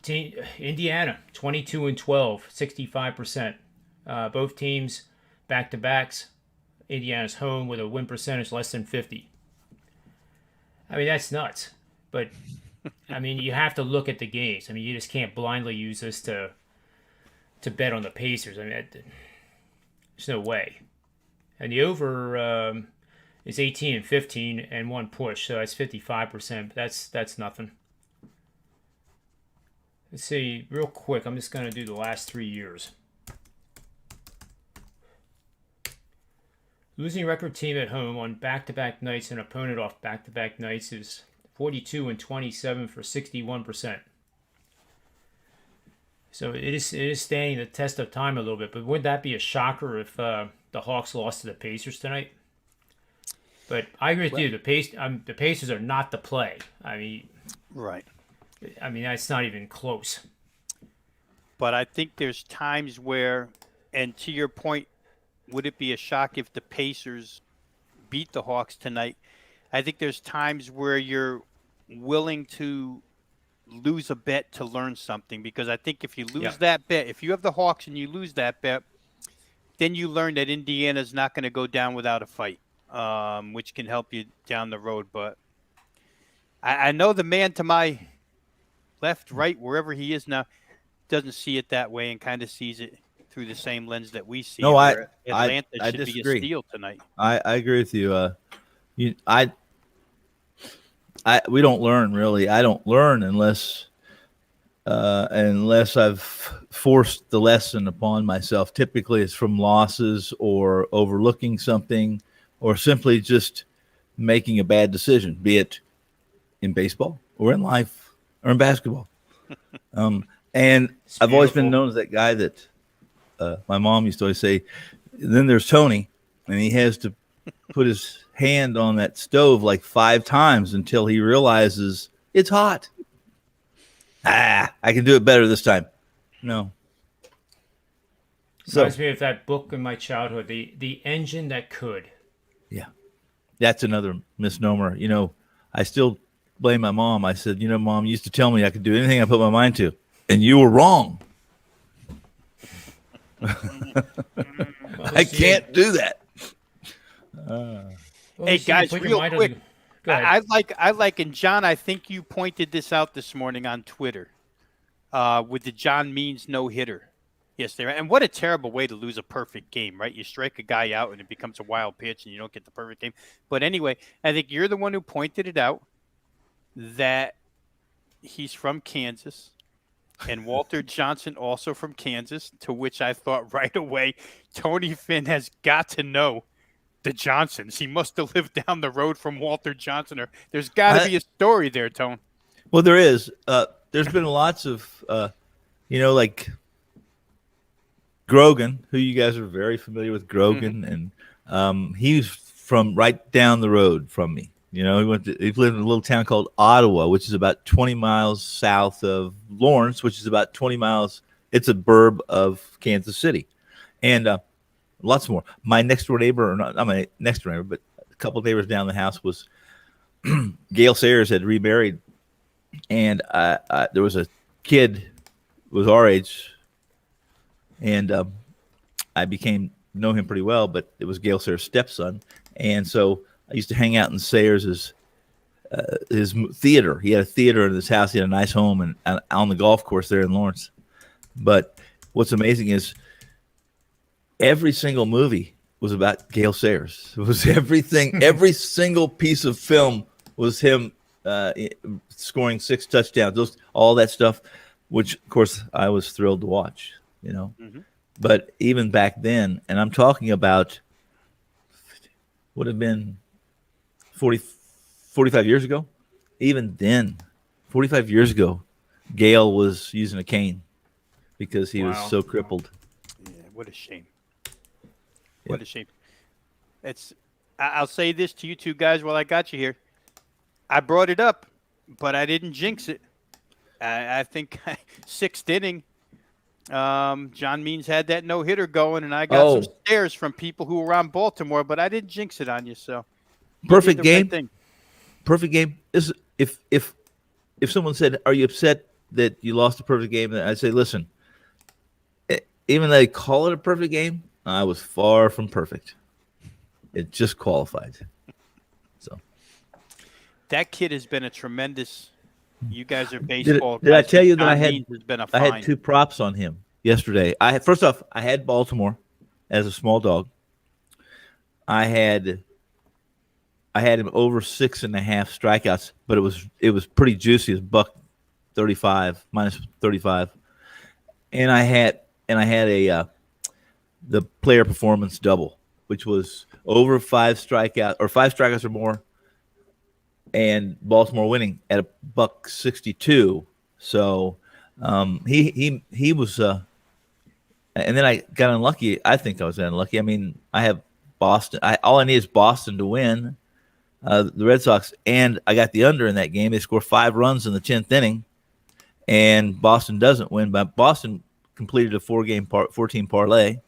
Indiana 22-12, 65%. Both teams back-to-backs. Indiana's home with a win percentage less than 50. I mean, that's nuts. But I mean, you have to look at the games. I mean, you just can't blindly use this to bet on the Pacers. I mean, there's no way. And the over is 18-15 and one push, so that's 55%. But that's nothing. Let's see, real quick. I'm just going to do the last 3 years. Losing record team at home on back-to-back nights and opponent off back-to-back nights is 42-27 for 61%. So it is standing the test of time a little bit. But wouldn't that be a shocker if the Hawks lost to the Pacers tonight? But I agree with you. The Pacers are not the play. I mean, right. I mean, that's not even close. But I think there's times where, and to your point, would it be a shock if the Pacers beat the Hawks tonight? I think there's times where you're willing to lose a bet to learn something, because I think if you lose that bet, if you have the Hawks and you lose that bet, then you learn that Indiana's not going to go down without a fight, which can help you down the road. But I know the man to my left, right, wherever he is now, doesn't see it that way and kind of sees it through the same lens that we see. No, Atlanta should disagree. be a steal tonight. I agree with you. We don't learn, really. I don't learn unless I've forced the lesson upon myself. Typically, it's from losses or overlooking something, or simply just making a bad decision, be it in baseball or in life or in basketball. And I've always been known as that guy that my mom used to always say, then there's Tony, and he has to put his hand on that stove like 5 times until he realizes it's hot. I can do it better this time. No. So, Reminds me of that book in my childhood, the engine that could. yeah, that's another misnomer. I still blame my mom. I said, Mom used to tell me I could do anything I put my mind to, and you were wrong. Well, at I least you, can't do that. well, at Hey least you guys, put your real mind on quick, the. Go ahead. I like, and John, I think you pointed this out this morning on Twitter, with the John Means no hitter. Yes, there. And what a terrible way to lose a perfect game, right? You strike a guy out and it becomes a wild pitch, and you don't get the perfect game. But anyway, I think you're the one who pointed it out that he's from Kansas, and Walter Johnson also from Kansas. To which I thought right away, Tony Finn has got to know the Johnsons. He must have lived down the road from Walter Johnson, or there's got to I, be a story there, Tone. well, there is. There's been lots of, like Grogan, who you guys are very familiar with, Mm-hmm. Grogan, and he's from right down the road from me. He lived in a little town called Ottawa, which is about 20 miles south of Lawrence, which is about 20 miles. It's a burb of Kansas City, and lots more. My next door neighbor, or not my next door neighbor, but a couple of neighbors down the house was Gail Sayers had remarried, and there was a kid who was our age, and I know him pretty well, but it was Gail Sayers' stepson, and so I used to hang out in Sayers' his theater. He had a theater in his house. He had a nice home and on the golf course there in Lawrence. But what's amazing is every single movie was about Gail Sayers. It was everything. Every single piece of film was him scoring 6 touchdowns. All that stuff, which of course I was thrilled to watch. Mm-hmm. But even back then, and I'm talking about would have been 45 years ago. Even then, 45 years ago, Gail was using a cane because he was Wow. so crippled. Yeah, what a shame. Yep. What a shame. I'll say this to you two guys while I got you here. I brought it up, but I didn't jinx it. I think 6th inning, John Means had that no-hitter going, and I got some stares from people who were on Baltimore, but I didn't jinx it on you, so you Perfect did the right game. thing. Perfect game is if someone said, "Are you upset that you lost a perfect game?" I'd say, "Listen, even though they call it a perfect game, I was far from perfect. It just qualified." So That kid has been a tremendous. You guys are did, baseball did I guys, tell but you that John Means has been a I find. had 2 props on him yesterday? First off, I had Baltimore as a small dog. I had him over 6.5 strikeouts, but it was pretty juicy. It was $1.35 minus 35, and I had a the player performance double, which was over 5 strikeouts or more, and Baltimore winning at a $1.62. So he was. And then I got unlucky. I think I was unlucky. I mean, I have Boston. All I need is Boston to win. The Red Sox, and I got the under in that game. They score 5 runs in the 10th inning, and Boston doesn't win. But Boston completed a 14 parlay,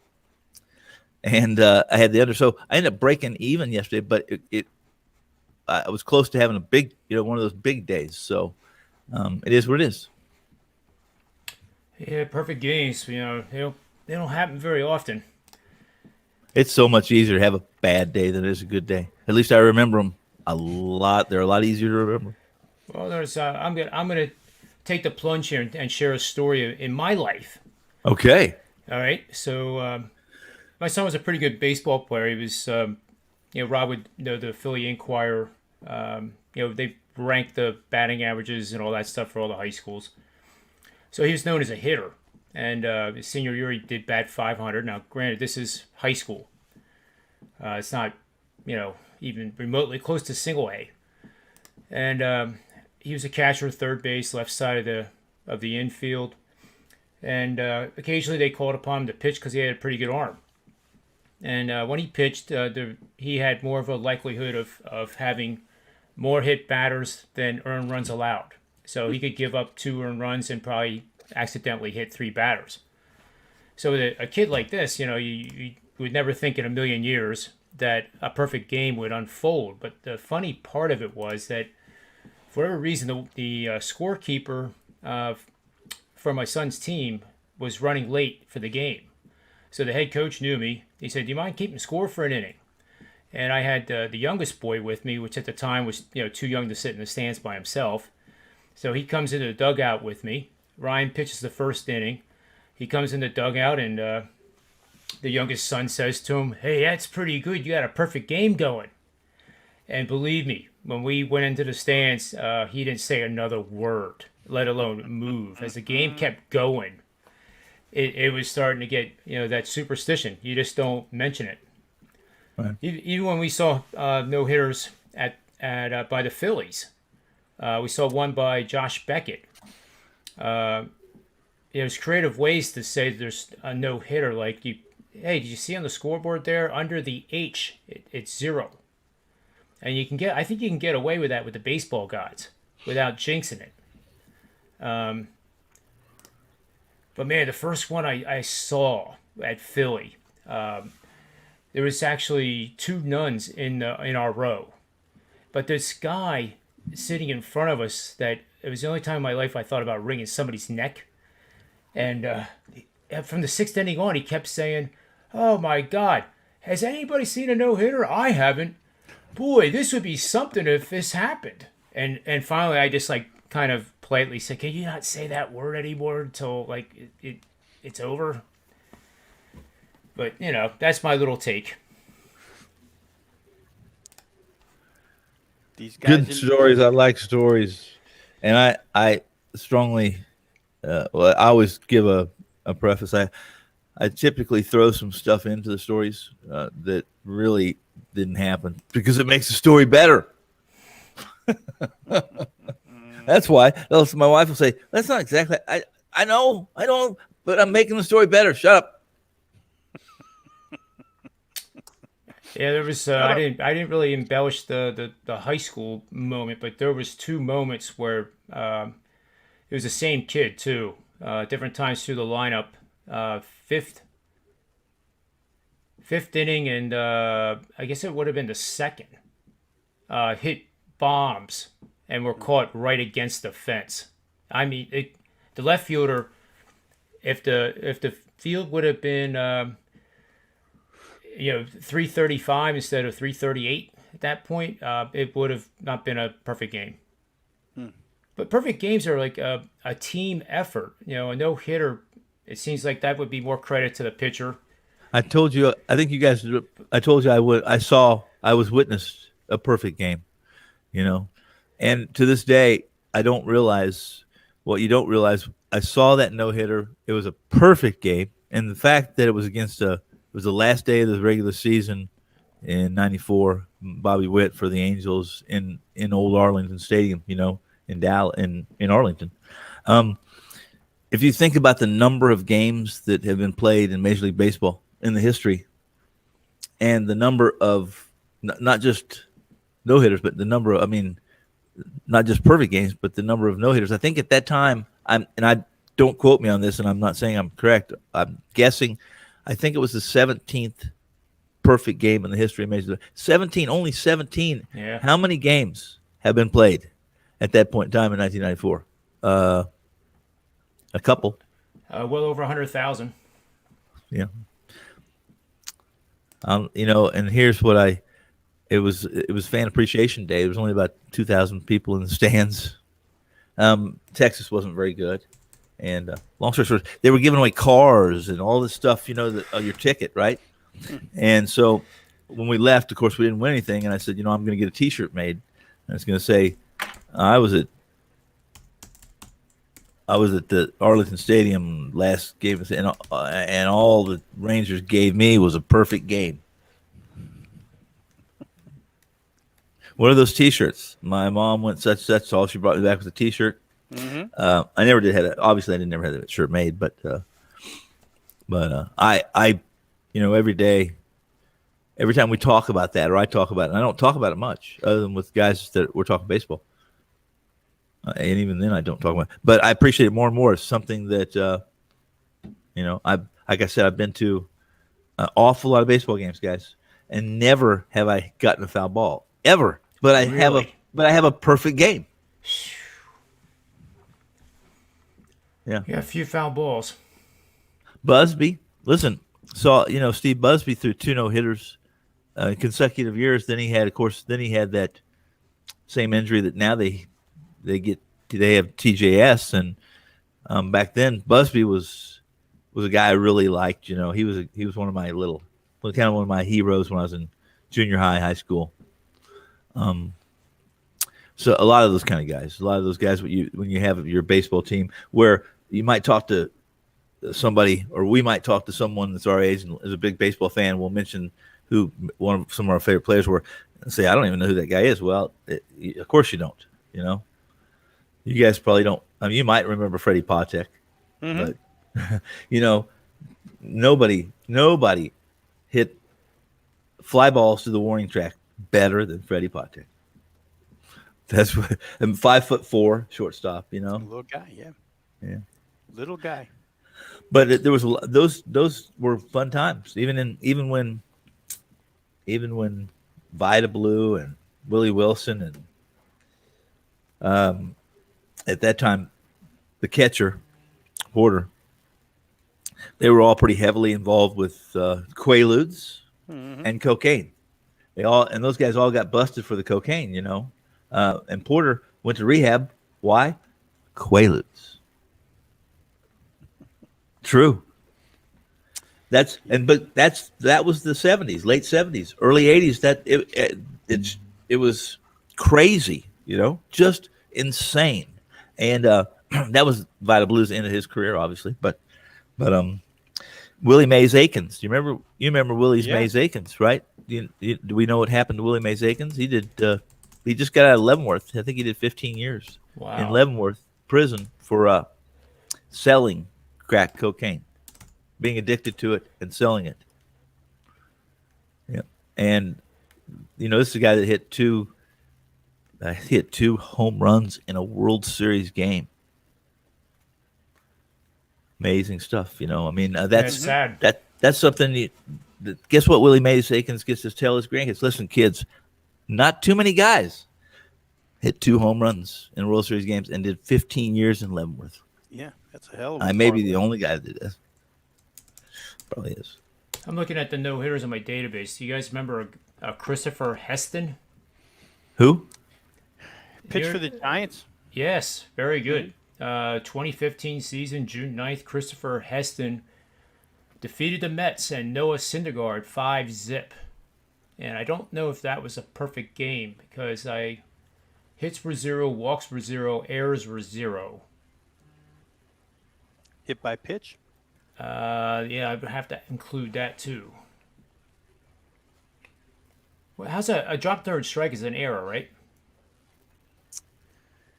and I had the under. So I ended up breaking even yesterday, but I was close to having a big, one of those big days. So it is what it is. Yeah, perfect games. They don't happen very often. It's so much easier to have a bad day than it is a good day. At least I remember them a lot. They're a lot easier to remember. Well, I'm gonna take the plunge here and share a story in my life. Okay. All right. So my son was a pretty good baseball player. He was, Rob would know the Philly Inquirer. They ranked the batting averages and all that stuff for all the high schools. So he was known as a hitter. And his senior year, he did bat 500. Now, granted, this is high school. It's not, even remotely close to single A. And he was a catcher, third base, left side of the infield. And occasionally they called upon him to pitch because he had a pretty good arm. And when he pitched, he had more of a likelihood of having more hit batters than earned runs allowed. So he could give up 2 earned runs and probably accidentally hit 3 batters. So with a kid like this, you would never think in a million years that a perfect game would unfold. But the funny part of it was that for whatever reason, the scorekeeper for my son's team was running late for the game. So the head coach knew me. He said, "Do you mind keeping score for an inning?" And I had the youngest boy with me, which at the time was too young to sit in the stands by himself. So he comes into the dugout with me. Ryan pitches the first inning. He comes in the dugout, and the youngest son says to him, "Hey, that's pretty good. You got a perfect game going." And believe me, when we went into the stands, he didn't say another word, let alone move. As the game kept going, it was starting to get that superstition. You just don't mention it. Right. Even when we saw no hitters at by the Phillies, we saw one by Josh Beckett. There's creative ways to say there's a no hitter. Like, hey, did you see on the scoreboard there under the H, it's 0, and I think you can get away with that with the baseball gods without jinxing it. But man, the first one I saw at Philly, there was actually 2 nuns in our row, but this guy sitting in front of us, that it was the only time in my life I thought about wringing somebody's neck. And from the 6th inning on, he kept saying, "Oh my God, has anybody seen a no-hitter? I haven't. Boy, this would be something if this happened." And finally, I just kind of politely said, "Can you not say that word anymore until it's over?" But that's my little take. These guys Good stories. I like stories, and I strongly. Well, I always give a preface. I typically throw some stuff into the stories that really didn't happen because it makes the story better. That's why. Else my wife will say, "That's not exactly." I know. I don't. But I'm making the story better. Shut up. Yeah, there was. I didn't really embellish the high school moment, but there was 2 moments where it was the same kid too. Different times through the lineup. Fifth inning, and I guess it would have been the 2nd. Hit bombs and were caught right against the fence. I mean, the left fielder. If the field would have been 335 instead of 338 at that point, it would have not been a perfect game. But perfect games are like a team effort. A no-hitter, it seems like that would be more credit to the pitcher. I told you. I think you guys. I told you I would. I was witnessed a perfect game. And to this day, I don't realize what you don't realize. I saw that no-hitter. It was a perfect game, and the fact that it was it was the last day of the regular season in '94. Bobby Witt for the Angels in Old Arlington Stadium. In Arlington. If you think about the number of games that have been played in Major League Baseball in the history, and the number of not just no hitters, but the number of, not just perfect games, but the number of no hitters. I think at that time, and I don't quote me on this, and I'm not saying I'm correct. I'm guessing. I think it was the 17th perfect game in the history of Major League. 17, only 17. Yeah. How many games have been played at that point in time in 1994? A couple. Well over 100,000. Yeah. And here's what it was Fan Appreciation Day. There was only about 2,000 people in the stands. Texas wasn't very good. And long story short, they were giving away cars and all this stuff, your ticket, right? And so when we left, of course, we didn't win anything. And I said, I'm going to get a T-shirt made. And it's going to say, I was at the Arlington Stadium last game, and all the Rangers gave me was a perfect game. What are those T-shirts? My mom went such. All she brought me back was a T-shirt. Mm-hmm. I never did have it. Obviously, I didn't never have that shirt made, but I every day Every time we talk about that, or I talk about it, and I don't talk about it much, other than with guys that we're talking baseball. And even then, I don't talk about it. But I appreciate it more and more. It's something that, like I said, I've been to an awful lot of baseball games, guys, and never have I gotten a foul ball ever. But Really? I have a perfect game. Yeah. Yeah, a few foul balls. Busby, listen, saw Steve Busby threw 2 no hitters consecutive years. Then he had, of course, that same injury that now they have TJS, and back then Busby was a guy I really liked. He was one of my kind of one of my heroes when I was in junior high school. So a lot of those kind of guys, when you have your baseball team where you might talk to somebody, or we might talk to someone that's our age and is a big baseball fan. We'll mention who some of our favorite players were, and say, I don't even know who that guy is. Well, of course you don't. You guys probably don't. I mean, you might remember Freddie Patek, but nobody hit fly balls to the warning track better than Freddie Patek. That's what. And 5'4" shortstop. Little guy, yeah. Yeah. Little guy. But there was those were fun times. Even when Vida Blue and Willie Wilson and at that time the catcher Porter, they were all pretty heavily involved with Quaaludes and cocaine. Those guys all got busted for the cocaine, and Porter went to rehab. Why? Quaaludes. True. That was the 70s, late 70s, early 80s. It was crazy, just insane. And that was Vida Blue's end of his career, obviously. But Willie Mays Aikens. You remember Willie's Mays Aikens, right? Do we know what happened to Willie Mays Aikens? He did. He just got out of Leavenworth. I think he did 15 years in Leavenworth prison for selling crack cocaine, being addicted to it and selling it. Yeah, and this is a guy that hit two home runs in a World Series game. Amazing stuff, I mean, that's sad. That's something. Guess what? Willie Mays Aikens gets to tell his grandkids. Listen, kids, not too many guys hit 2 home runs in World Series games and did 15 years in Leavenworth. Yeah, that's a hell of a I may be the only guy that did this. Probably is. I'm looking at the no hitters on my database. Do you guys remember Christopher Heston? Who? Pitch for the Giants? Yes, very good. 2015 season, June 9th, Christopher Heston defeated the Mets and Noah Syndergaard 5-0. And I don't know if that was a perfect game because hits were 0, walks were 0, errors were 0. Hit by pitch? Yeah, I would have to include that too. Well, how's a drop third strike is an error, right?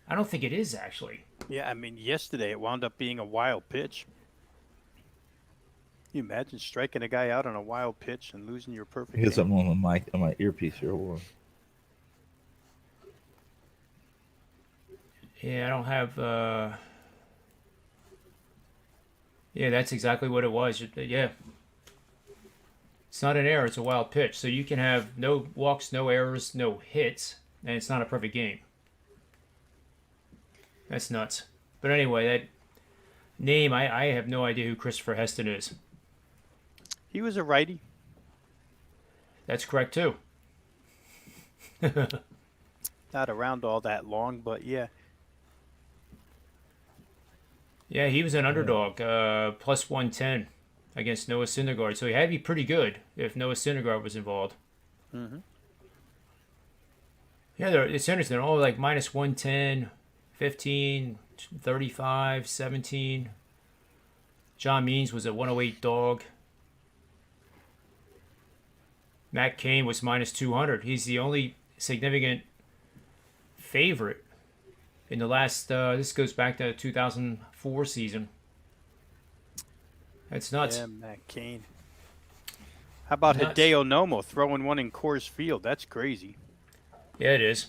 I don't think it is actually. Yeah, I mean, yesterday it wound up being a wild pitch. Can you imagine striking a guy out on a wild pitch and losing your perfect Here's game? something on my earpiece here. Yeah, I don't have. Yeah, that's exactly what it was. Yeah. It's not an error, it's a wild pitch. So you can have no walks, no errors, no hits, and it's not a perfect game. That's nuts. But anyway, that name, I have no idea who Christopher Heston is. He was a righty. That's correct, too. Not around all that long, but yeah. Yeah, he was an underdog, plus 110 against Noah Syndergaard. So he had to be pretty good if Noah Syndergaard was involved. Mm-hmm. Yeah, it's interesting. They're all like minus 110, 15, 35, 17. John Means was a 108 dog. Matt Cain was minus 200. He's the only significant favorite in the last, this goes back to 2004 season. That's nuts. Yeah, Matt Cain. How about Nuts. Hideo Nomo throwing one in Coors Field? That's crazy. Yeah, it is.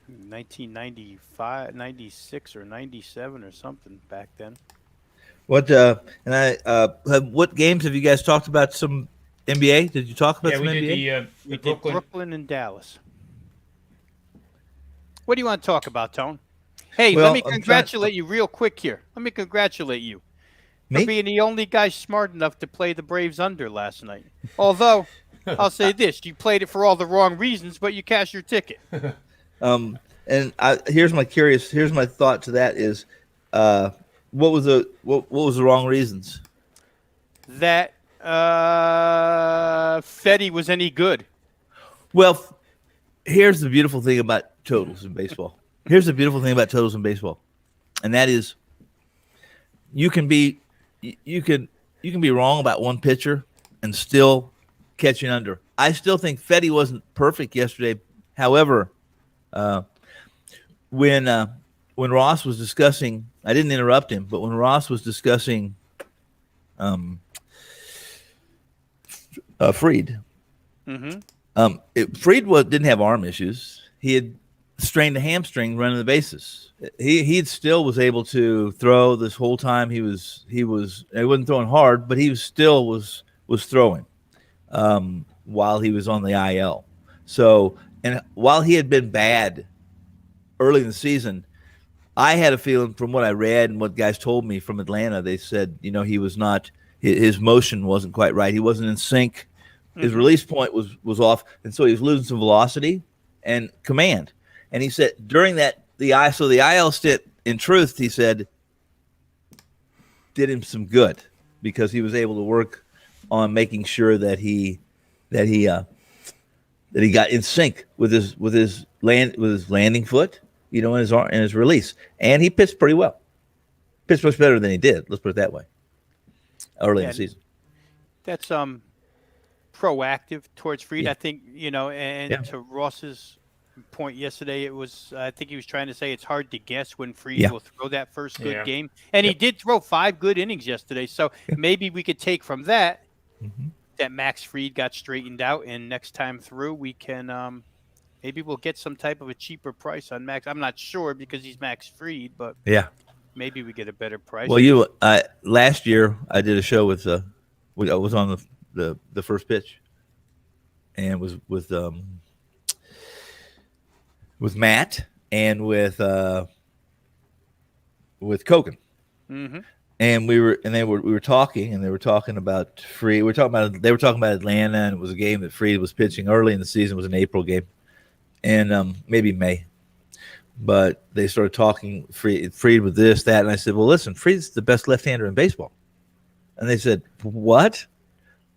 1995, 96, or 97 or something back then. What what games have you guys talked about? Some NBA? Did you talk about Yeah, some we did NBA? the We did Brooklyn and Dallas. What do you want to talk about, Tone? Hey, let Well, me I'm trying. congratulate you real quick here. Let me congratulate you for Me? being the only guy smart enough to play the Braves under last night. Although, I'll say this, you played it for all the wrong reasons, but you cashed your ticket. And here's my thought to that is, what was the wrong reasons? That Fetty was any good. Well, here's the beautiful thing about totals in baseball. And that is, you can be wrong about one pitcher and still catching under. I still think Fetty wasn't perfect yesterday. However, when Ross was discussing, I didn't interrupt him, but when Ross was discussing Fried, Fried didn't have arm issues. He had strained a hamstring running the bases. He still was able to throw this whole time. He wasn't throwing hard, but he was throwing while he was on the IL. So, and while he had been bad early in the season, I had a feeling from what I read and what guys told me from Atlanta. They said, he was not, his motion wasn't quite right. He wasn't in sync. His release point was off, and so he was losing some velocity and command. And he said during that the IL stint, in truth, he said, did him some good because he was able to work on making sure that he got in sync with his landing foot, and his arm and his release. And he pitched pretty well. Pitched much better than he did. Let's put it that way. Early in the season. That's proactive towards Fried. Yeah. I think, to Ross's point yesterday, I think he was trying to say it's hard to guess when Fried will throw that first good game. And he did throw 5 good innings yesterday. So maybe we could take from that that Max Fried got straightened out, and next time through we can maybe we'll get some type of a cheaper price on Max. I'm not sure because he's Max Fried, but maybe we get a better price. Well, last year I did a show with I was on the first pitch, and was with Matt and with Kogan. And we were talking, and they were talking about Fried. They were talking about Atlanta, and it was a game that Fried was pitching early in the season. It was an April game, and maybe May. But they started talking Fried with this, that, and I said, "Well, listen, Fried's the best left-hander in baseball." And they said, "What?"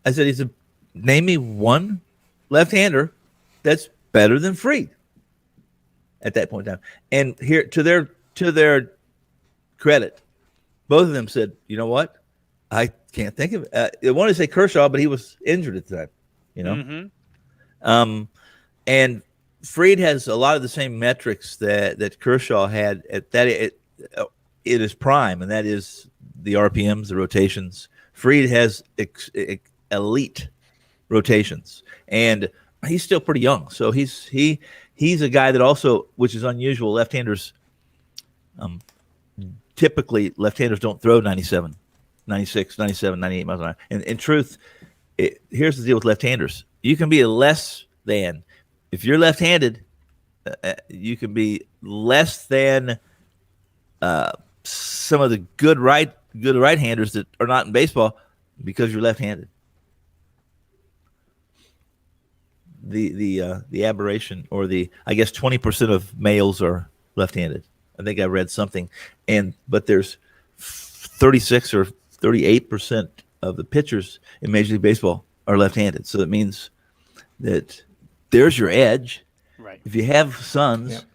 I said, "Name me one left-hander that's better than Fried." At that point in time, and here to their credit, both of them said, "You know what? I can't think of it." I wanted to say Kershaw, but he was injured at the time. And Fried has a lot of the same metrics that Kershaw had at it is prime, and that is the RPMs, the rotations. Fried has elite rotations, and he's still pretty young, so he's a guy that also, which is unusual. Left-handers, typically left-handers don't throw 97, 96, 97, 98 miles an hour. And in truth, here's the deal with left-handers. You can be less than, if you're left-handed, you can be less than some of the good right-handers that are not in baseball because you're left-handed. The aberration, or I guess 20% of males are left-handed. I think I read something, but there's 36 or 38% of the pitchers in Major League Baseball are left-handed. So that means that there's your edge. Right. If you have sons,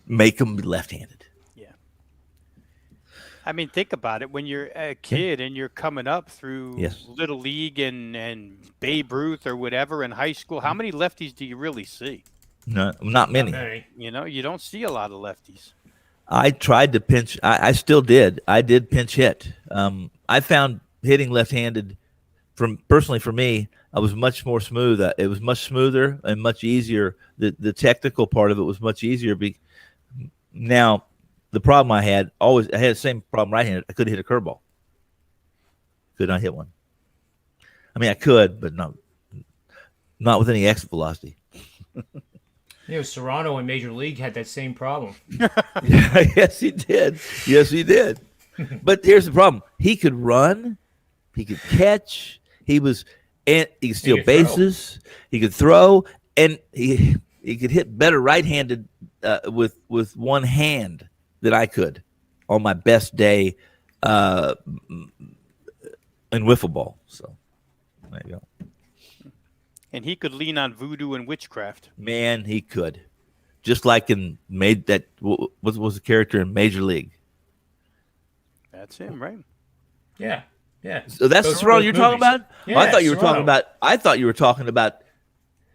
make them be left-handed. I mean, think about it. When you're a kid and you're coming up through Little League and Babe Ruth or whatever in high school, how many lefties do you really see? No, not many. You don't see a lot of lefties. I tried to pinch. I still did. I did pinch hit. I found hitting left-handed personally for me, I was much more smooth. It was much smoother and much easier. The technical part of it was much easier. Now, the problem I had the same problem right-handed. I couldn't hit a curveball. Could not hit one. I mean, I could, but not with any exit velocity. Serrano in Major League had that same problem. Yeah, yes, he did. Yes, he did. But here's the problem: he could run, he could catch, he could steal bases, he could throw, and he could hit better right-handed with one hand than I could on my best day in wiffle ball. So there you go. And he could lean on voodoo and witchcraft. Man, he could. Just like what was the character in Major League? That's him, right? Yeah. Yeah. So that's the Serrano you're talking about? Yeah, Well, I thought you were Serrano. talking about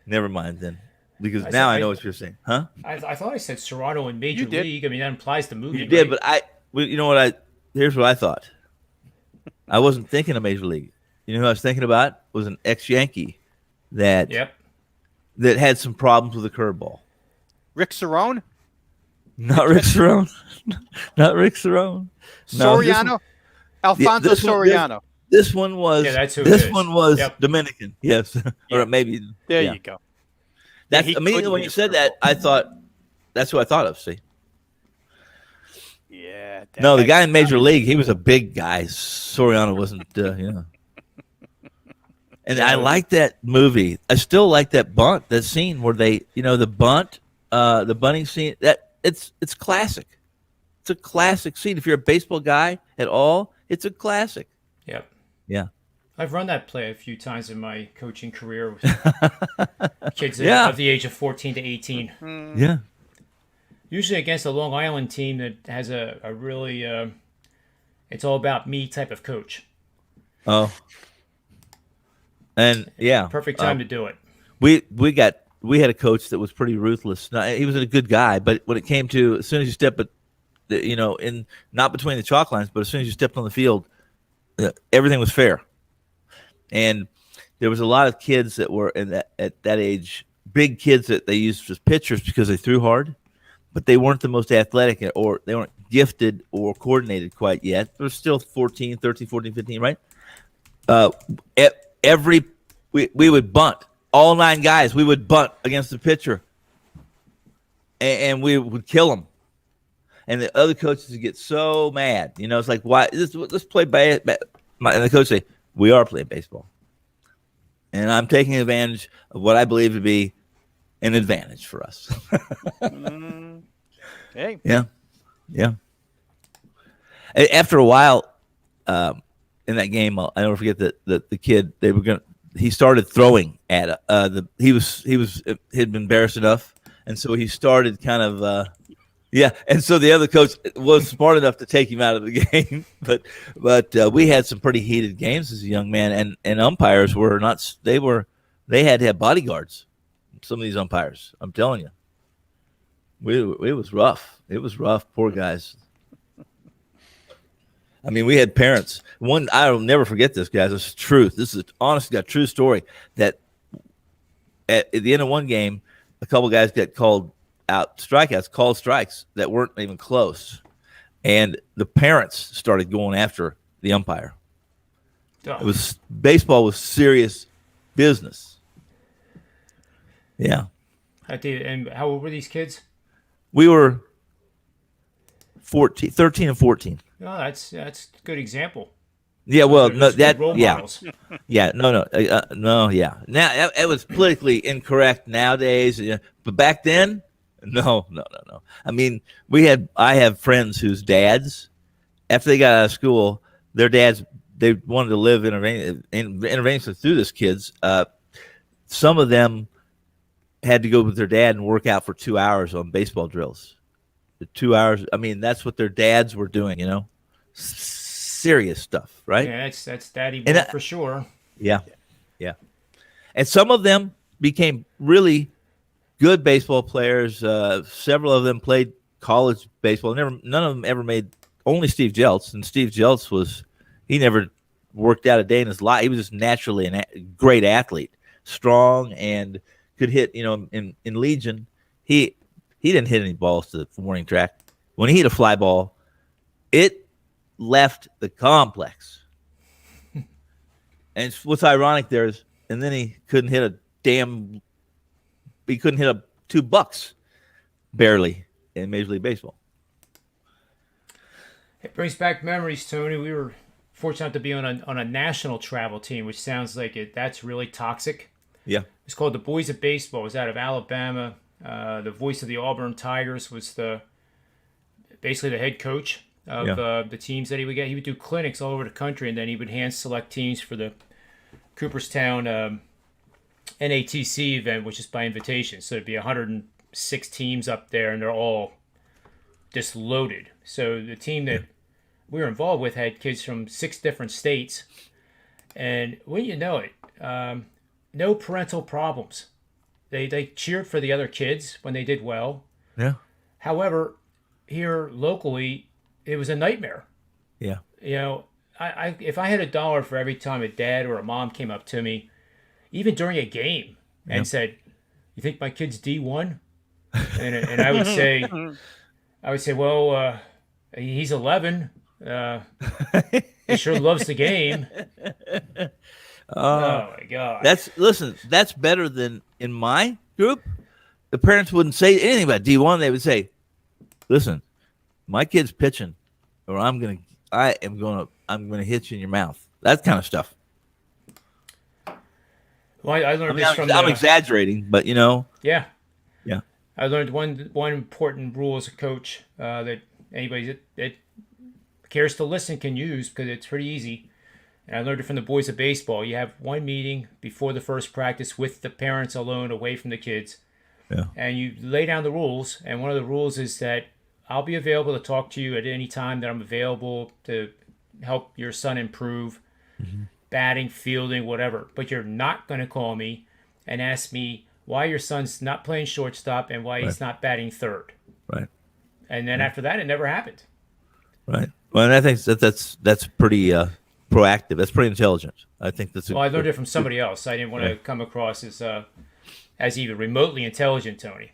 never mind then. Because now I know what you're saying. Huh? I thought I said Serrano in Major You did. League. I mean, that implies the movie. You did, right? but you know what here's what I thought. I wasn't thinking of Major League. You know who I was thinking about? Was an ex-Yankee that had some problems with a curveball. Rick Cerrone? Not Rick Cerrone. Not Rick Cerrone. No, Soriano? Alfonso Soriano. This one was that's who it this is. one was Yep. Dominican. Yes. Or maybe There you go. That's he immediately couldn't when hit you a said that, I thought that's who I thought of. See, Yeah. no, the guy in Major League, he was a big guy. Soriano wasn't. And I like that movie. I still like that scene where they, the bunting scene. That it's classic. It's a classic scene. If you're a baseball guy at all, it's a classic. Yep. Yeah. I've run that play a few times in my coaching career with kids Yeah. of the age of 14 to 18. Yeah. Usually against a Long Island team that has a really, it's all about me type of coach. Oh. And yeah, Perfect time to do it. we had a coach that was pretty ruthless. Now, he was a good guy, but when it came to as soon as you step in not between the chalk lines, but as soon as you stepped on the field, everything was fair. And there was a lot of kids that were at that age, big kids that they used as pitchers because they threw hard, but they weren't the most athletic or they weren't gifted or coordinated quite yet. They were still 13, 14, 15, right? We would bunt. All 9 guys, we would bunt against the pitcher, and we would kill them. And the other coaches would get so mad. It's like, why? Let's play and the coach say, we are playing baseball. And I'm taking advantage of what I believe to be an advantage for us. Hey. Yeah. Yeah. After a while, in that game, I'll never forget that the kid, he started throwing at he'd been embarrassed enough. And so he started kind of, and so the other coach was smart enough to take him out of the game, but we had some pretty heated games as a young man, and umpires were not. They had to have bodyguards. Some of these umpires, I'm telling you, it was rough. It was rough. Poor guys. I mean, we had parents. One, I'll never forget this, guys. This is truth. This is honest to God, true story. That at the end of one game, a couple guys got called strikes that weren't even close, and the parents started going after the umpire. Oh. Baseball was serious business. Yeah. And how old were these kids? We were 13 and 14. No, that's a good example. Yeah, well, no, Those good role yeah, models. yeah, no, yeah. Now it was politically incorrect nowadays, but back then, no. I mean, I have friends whose dads, after they got out of school, their dads they wanted to live intervention through this kids. Some of them had to go with their dad and work out for 2 hours on baseball drills. The 2 hours. I mean, that's what their dads were doing. Serious stuff, right? Yeah, that's daddy ball for sure. Yeah. And some of them became really good baseball players. Several of them played college baseball. None of them ever made. Only Steve Jeltz, and Steve Jeltz worked out a day in his life. He was just naturally a great athlete, strong, and could hit. In Legion, he didn't hit any balls to the warning track. When he hit a fly ball, it left the complex. And what's ironic there is, and then he couldn't hit $2 barely in Major League Baseball. It brings back memories, Tony. We were fortunate to be on a national travel team, which sounds like that's really toxic. Yeah. It's called the Boys of Baseball. It was out of Alabama. The voice of the Auburn Tigers was basically the head coach of the teams that he would get. He would do clinics all over the country, and then he would hand select teams for the Cooperstown NATC event, which is by invitation. So it'd be 106 teams up there, and they're all just loaded. So the team that we were involved with had kids from 6 different states, and when you know it, no parental problems. They cheered for the other kids when they did well. Yeah. However, here locally, it was a nightmare. Yeah. I if I had $1 for every time a dad or a mom came up to me, even during a game, and said, "You think my kid's D1?" and I would say, "Well, he's 11. He sure loves the game." Oh my God! That's better than in my group. The parents wouldn't say anything about D1. They would say, "Listen, my kid's pitching, or I'm gonna hit you in your mouth." That kind of stuff. Well, I learned this from. I'm exaggerating, but Yeah. Yeah. I learned one important rule as a coach that anybody that cares to listen can use, because it's pretty easy. And I learned it from the Boys of Baseball. You have one meeting before the first practice with the parents alone, away from the kids. Yeah. And you lay down the rules. And one of the rules is that I'll be available to talk to you at any time that I'm available to help your son improve, batting, fielding, whatever. But you're not going to call me and ask me why your son's not playing shortstop and why he's not batting third. Right. And then after that, it never happened. Right. Well, and I think that's pretty proactive. That's pretty intelligent. I think that's. Well, I learned it from somebody else. I didn't want to come across as even remotely intelligent, Tony.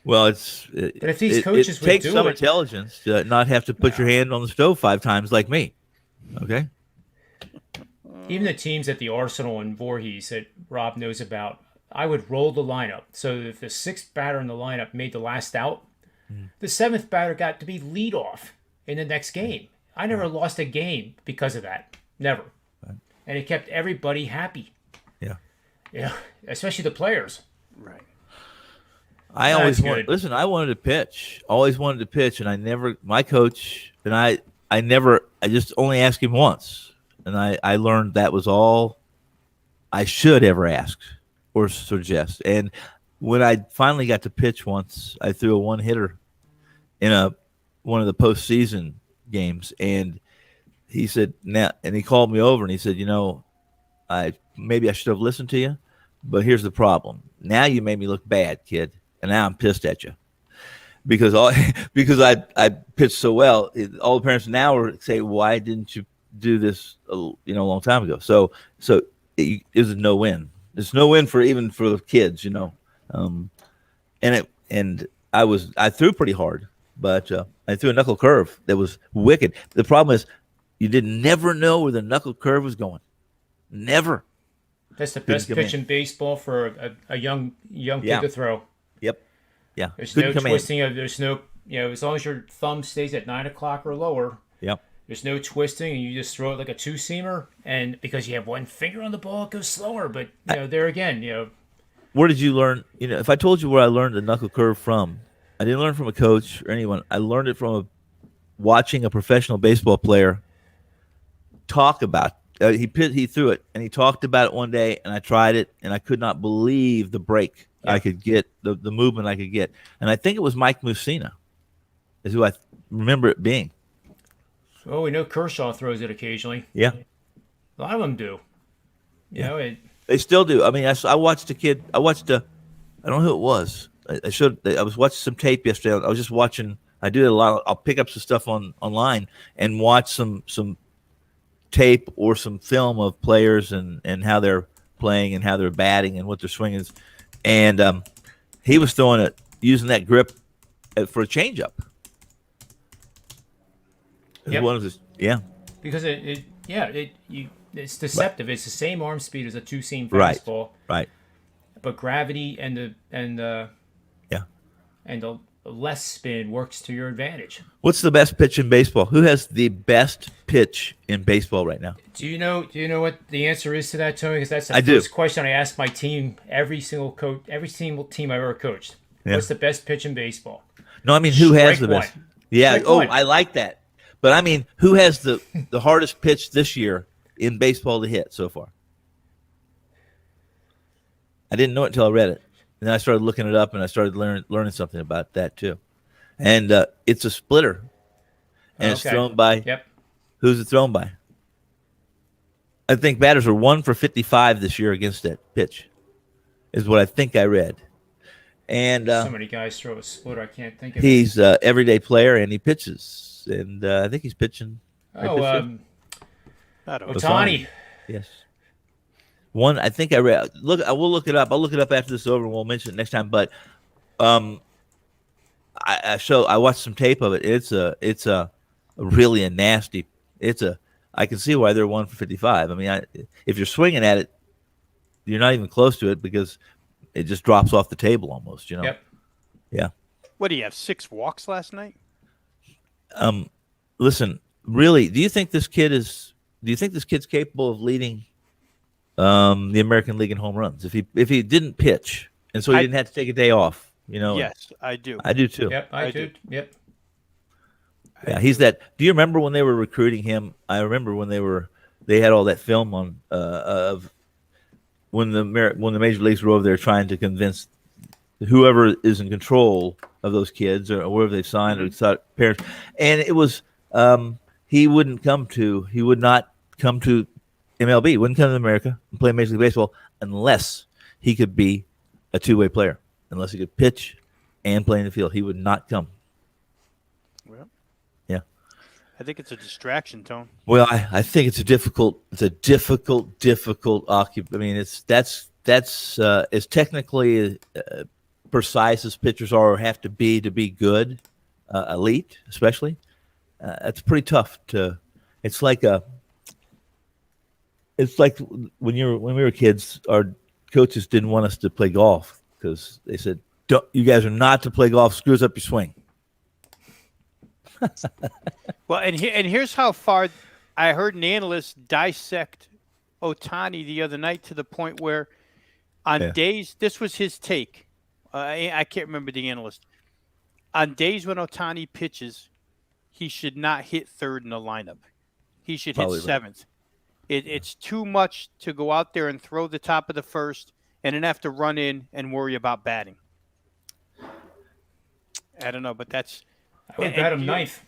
Well, but if these coaches it would takes do some it, intelligence to not have to put your hand on the stove 5 times like me. Okay. Even the teams at the Arsenal and Voorhees that Rob knows about, I would roll the lineup. So if the 6th batter in the lineup made the last out, the 7th batter got to be leadoff in the next game. I never lost a game because of that. Never. Right. And it kept everybody happy. Yeah. Especially the players. Right. I wanted to pitch. Always wanted to pitch, and my coach and I just only asked him once. And I learned that was all I should ever ask or suggest. And when I finally got to pitch once, I threw a 1-hitter in one of the postseason games, and he said, and he called me over and he said, maybe I should have listened to you, but here's the problem. Now you made me look bad, kid, and now I'm pissed at you because I pitched so well. All the parents now are saying, why didn't you do this a long time ago? So it was a no win. It's no win for the kids, and I threw pretty hard, but I threw a knuckle curve that was wicked. The problem is you never know where the knuckle curve was going. Never. That's the best pitch in baseball for a young kid to throw. Yep. Yeah. There's no twisting there's no, as long as your thumb stays at 9 o'clock or lower. Yep. There's no twisting, and you just throw it like a 2-seamer, and because you have one finger on the ball, it goes slower. But there again, where did you learn? If I told you where I learned the knuckle curve from, I didn't learn from a coach or anyone. I learned it from watching a professional baseball player talk about. He threw it, and he talked about it one day, and I tried it, and I could not believe the break I could get, the movement I could get, and I think it was Mike Mussina, is who I remember it being. Well, we know Kershaw throws it occasionally. Yeah. A lot of them do. They still do. I mean, I watched a kid. I don't know who it was. I was watching some tape yesterday. I was just watching. I do it a lot. I'll pick up some stuff online and watch some tape or some film of players and how they're playing and how they're batting and what their swing is. And he was throwing it using that grip for a changeup. Yep. One of his, yeah. Because it's deceptive. It's the same arm speed as a two-seam Right. fastball, Right. but gravity and Yeah. the less spin works to your advantage. What's the best pitch in baseball? Who has the best pitch in baseball right now? Do you know what the answer is to that, Tony? Because that's the I do. first question I ask my team, every single team I've ever coached. Yeah. What's the best pitch in baseball? No, I mean who has the Strike best? one. Yeah. Strike Oh, one. I like that. But I mean, who has the hardest pitch this year in baseball to hit so far? I didn't know it until I read it, and then I started looking it up, and I started learning something about that too. And it's a splitter, and it's Okay. thrown by Yep. who's it thrown by? I think batters are 1 for 55 this year against that pitch, is what I think I read. And So many guys throw a splitter. I can't think of it. he's an everyday player, and he pitches, and I think he's pitching. right this year. I don't know. Ohtani. Yes. One, I think I read. Look, I will look it up. I'll look it up after this is over, and we'll mention it next time. But, I watched some tape of it. It's a really a nasty. I can see why they're 1 for 55. I mean, if you're swinging at it, you're not even close to it because it just drops off the table almost. Yep. Yeah. What do you have? 6 walks last night? Listen, really, do you think this kid's capable of leading the American League in home runs if he didn't pitch and so he didn't have to take a day off? Yes, I do. I do too. Yep. I do. do. Yep. Yeah, he's that. Do you remember when they were recruiting him? I remember when they had all that film on of when the major leagues were over there trying to convince whoever is in control of those kids or wherever they signed or parents, and it was he would not come to MLB, wouldn't come to America and play Major League Baseball unless he could be a two-way player, unless he could pitch and play in the field. He would not come. Well, Yeah. I think it's a distraction, Tone. Well, I think it's a difficult I mean, that's as technically precise as pitchers are or have to be good, elite, especially. It's pretty tough to. It's like when we were kids, our coaches didn't want us to play golf because they said, "You guys are not to play golf. Screws up your swing." Well, and here's how far I heard an analyst dissect Ohtani the other night to the point where on days, this was his take. I can't remember the analyst. On days when Ohtani pitches, he should not hit third in the lineup. He should hit seventh. It's too much to go out there and throw the top of the first and then have to run in and worry about batting. I don't know, but that's. I would bet him ninth.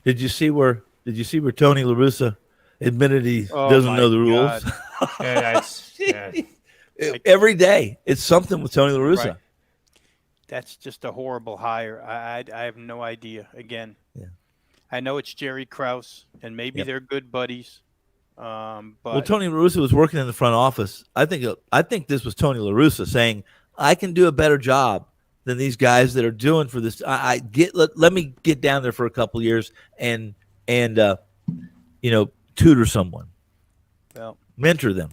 Did you see where Tony La Russa admitted he doesn't know the rules? Every day it's something with Tony La Russa. Right. That's just a horrible hire. I have no idea. Again, I know it's Jerry Krause, and maybe they're good buddies. But Tony La Russa was working in the front office. I think this was Tony La Russa saying, "I can do a better job than these guys that are doing for this. Let me get down there for a couple of years and tutor someone, mentor them."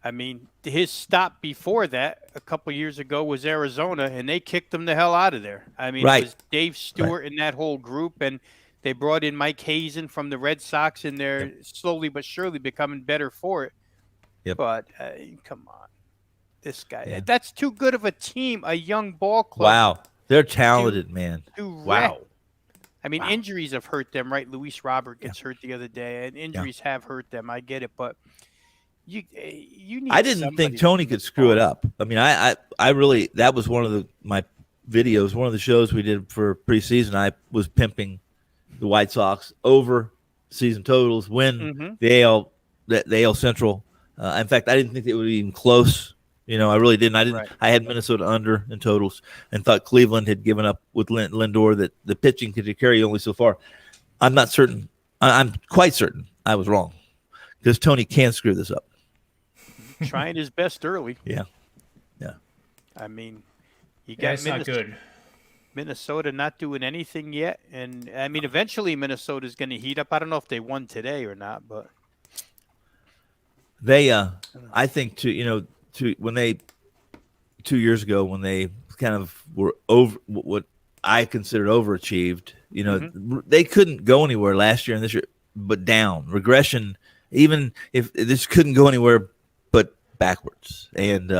I mean, his stop before that a couple of years ago was Arizona, and they kicked him the hell out of there. I mean, it was Dave Stewart and that whole group, and they brought in Mike Hazen from the Red Sox, and they're slowly but surely becoming better for it. Yep. But come on. This guy, that's too good of a team, a young ball club. Wow. They're talented, man. Wow. I mean, injuries have hurt them, right? Luis Robert gets hurt the other day, and injuries have hurt them. I get it, but you need. I didn't think Tony could screw it up. I mean, I really, that was one of my videos, one of the shows we did for preseason. I was pimping the White Sox over season totals, win the AL Central. In fact, I didn't think it would be even close. I really didn't. I had Minnesota under in totals and thought Cleveland had given up with Lindor that the pitching could carry only so far. I'm not certain. I'm quite certain I was wrong. because Tony can screw this up. Trying his best early. Yeah. I mean, you Yeah, got it's not good. Minnesota not doing anything yet, and I mean, eventually Minnesota's going to heat up. I don't know if they won today or not, but They, I think, when they 2 years ago when they kind of were over what I considered overachieved, they couldn't go anywhere last year and this year, but down regression. Even if this couldn't go anywhere, but backwards, and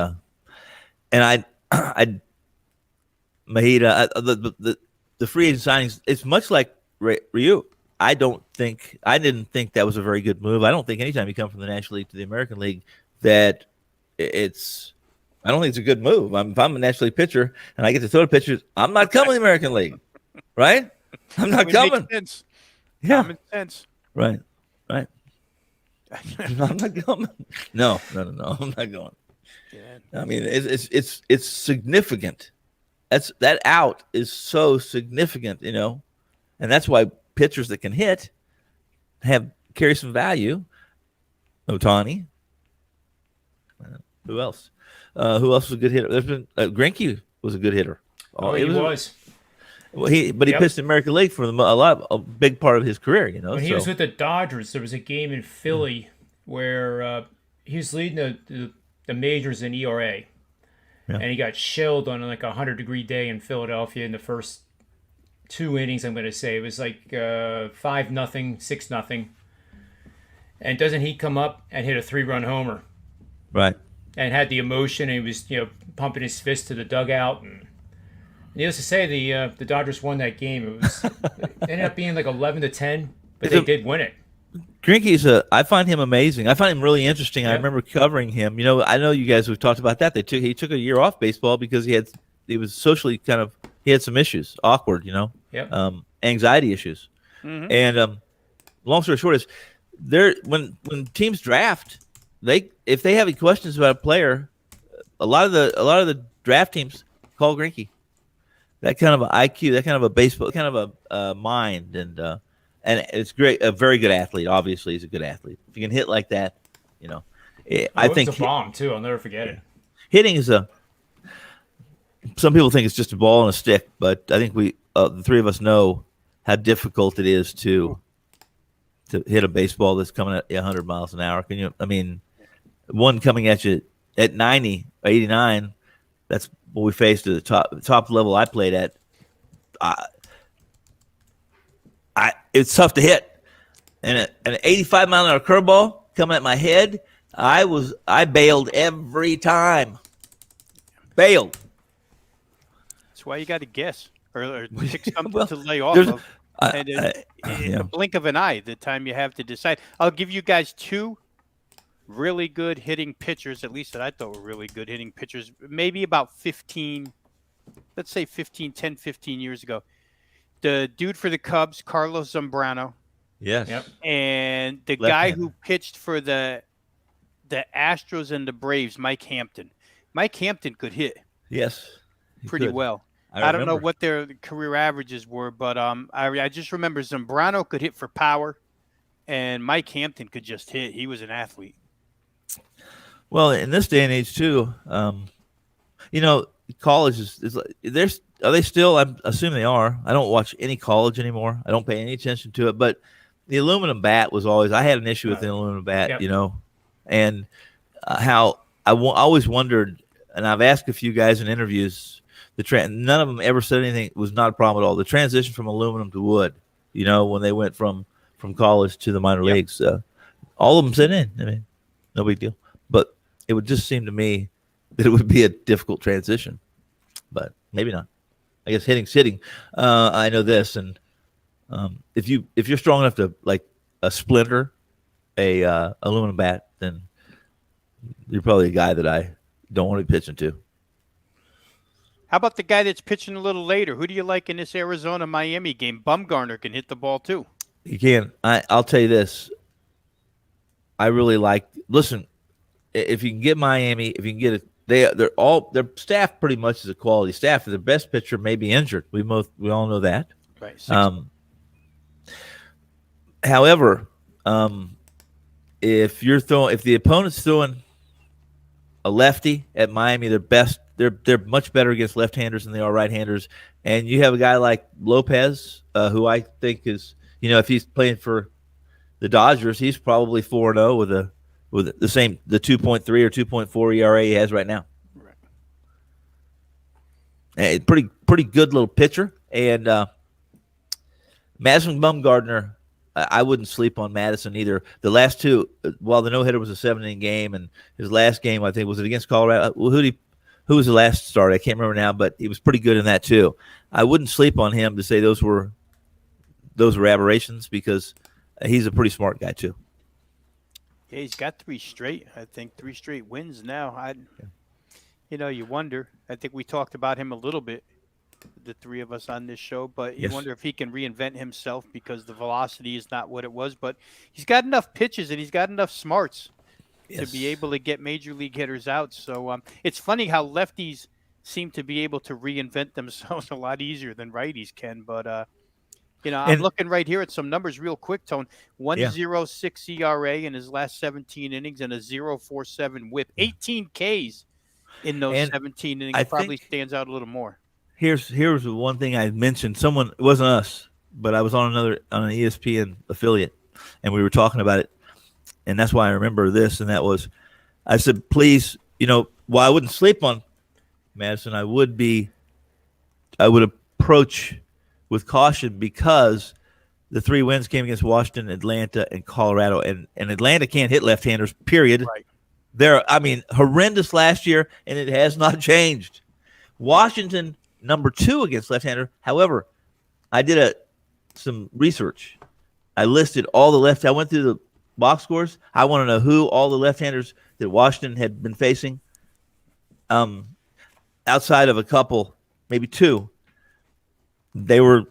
I Mahita, the free agent signings, it's much like Ryu. I didn't think that was a very good move. I don't think anytime you come from the National League to the American League that I don't think it's a good move. If I'm a National League pitcher and I get to throw the pitchers, I'm not coming to the American League, right? I'm not coming. Makes sense. Yeah, Common sense. right. I'm not going. No. I'm not going. Yeah. I mean, it's significant. That out is so significant, and that's why pitchers that can hit carry some value. Otani. Who else? Who else was a good hitter? There's been Greinke was a good hitter. He was. Well, he pitched in American League for a big part of his career. When he was with the Dodgers, there was a game in Philly where he was leading the majors in ERA, and he got shelled on like a 100-degree day in Philadelphia in the first 2 innings. I'm going to say it was like 5-0, 6-0, and doesn't he come up and hit a 3-run homer? Right. And had the emotion, and he was pumping his fist to the dugout. And needless to say, the Dodgers won that game. It ended up being like 11-10, but they did win it. Greinke's I find him amazing. I find him really interesting. Yep. I remember covering him. I know you guys have talked about that. He took a year off baseball because he was socially he had some issues, awkward, Yep. Anxiety issues. Mhm. And long story short is when teams draft, if they have any questions about a player, a lot of the draft teams call Greinke. That kind of an IQ, that kind of a baseball, kind of a mind, and it's great. A very good athlete. Obviously, he's a good athlete. If you can hit like that, I think it's a bomb too. I'll never forget it. hitting is some people think it's just a ball and a stick, but I think the three of us know how difficult it is to hit a baseball that's coming at 100 miles an hour. One coming at you at 90, 89, that's what we faced at the top level I played at. It's tough to hit. And an 85-mile-an-hour curveball coming at my head, I bailed every time. Bailed. That's why you got to guess or pick something Well, to lay off there's- of. And in the blink of an eye, the time you have to decide. I'll give you guys two really good hitting pitchers, at least that I thought were really good hitting pitchers, maybe about 15, let's say 10, 15 years ago. The dude for the Cubs, Carlos Zambrano, Yes. Yep. and the Left-hander. guy who pitched for the Astros and the Braves, Mike Hampton. Mike Hampton could hit Yes. He pretty could. well. I don't know remember. what their career averages were, but I just remember Zambrano could hit for power, and Mike Hampton could just hit. He was an athlete. Well, in this day and age, too, college are they still? I assume they are. I don't watch any college anymore. I don't pay any attention to it. But the aluminum bat was always. I had an issue with the aluminum bat, Yep. And how I always wondered, and I've asked a few guys in interviews. None of them ever said anything. It was not a problem at all. The transition from aluminum to wood, when they went from college to the minor leagues, all of them said in. No big deal. But it would just seem to me that it would be a difficult transition. But maybe not. I guess hitting's hitting. I know this, and if you're strong enough to like a splinter, a aluminum bat, then you're probably a guy that I don't want to be pitching to. How about the guy that's pitching a little later? Who do you like in this Arizona-Miami game? Bumgarner can hit the ball too. You can. I'll tell you this. I really like. Listen, if you can get Miami, if you can get it, their staff pretty much is a quality staff. Their best pitcher may be injured. We all know that. Right. However, if the opponent's throwing a lefty at Miami, they're much better against left-handers than they are right-handers. And you have a guy like Lopez, who I think is, if he's playing for the Dodgers, he's probably 4-0 with the 2.3 or 2.4 ERA he has right now. Right. And pretty good little pitcher. And Madison Bumgarner, I wouldn't sleep on Madison either. The last two, while the no-hitter was a 7-inning game, and his last game, I think, was it against Colorado? Who was the last start? I can't remember now, but he was pretty good in that too. I wouldn't sleep on him to say those were aberrations, because he's a pretty smart guy too. Yeah, he's got 3 straight. I think 3 straight wins now. You wonder. I think we talked about him a little bit, the 3 of us on this show, but you wonder if he can reinvent himself, because the velocity is not what it was. But he's got enough pitches and he's got enough smarts to be able to get major league hitters out. So it's funny how lefties seem to be able to reinvent themselves a lot easier than righties can. But I'm looking right here at some numbers real quick, Tone. 1.06 ERA in his last 17 innings and a 0.47 WHIP. 18 Ks in those 17 innings. Probably stands out a little more. Here's the one thing I mentioned. Someone, it wasn't us, but I was on an ESPN affiliate, and we were talking about it, and that's why I remember this. And that was, I said, please, while I wouldn't sleep on Madison, I would approach with caution, because the 3 wins came against Washington, Atlanta, and Colorado, and Atlanta can't hit left-handers. Period. Right. They're, horrendous last year, and it has not changed. Washington, number 2 against left-hander. However, I did some research. I listed all the I went through the box scores. I want to know who all the left-handers that Washington had been facing. Outside of a couple, maybe 2, they were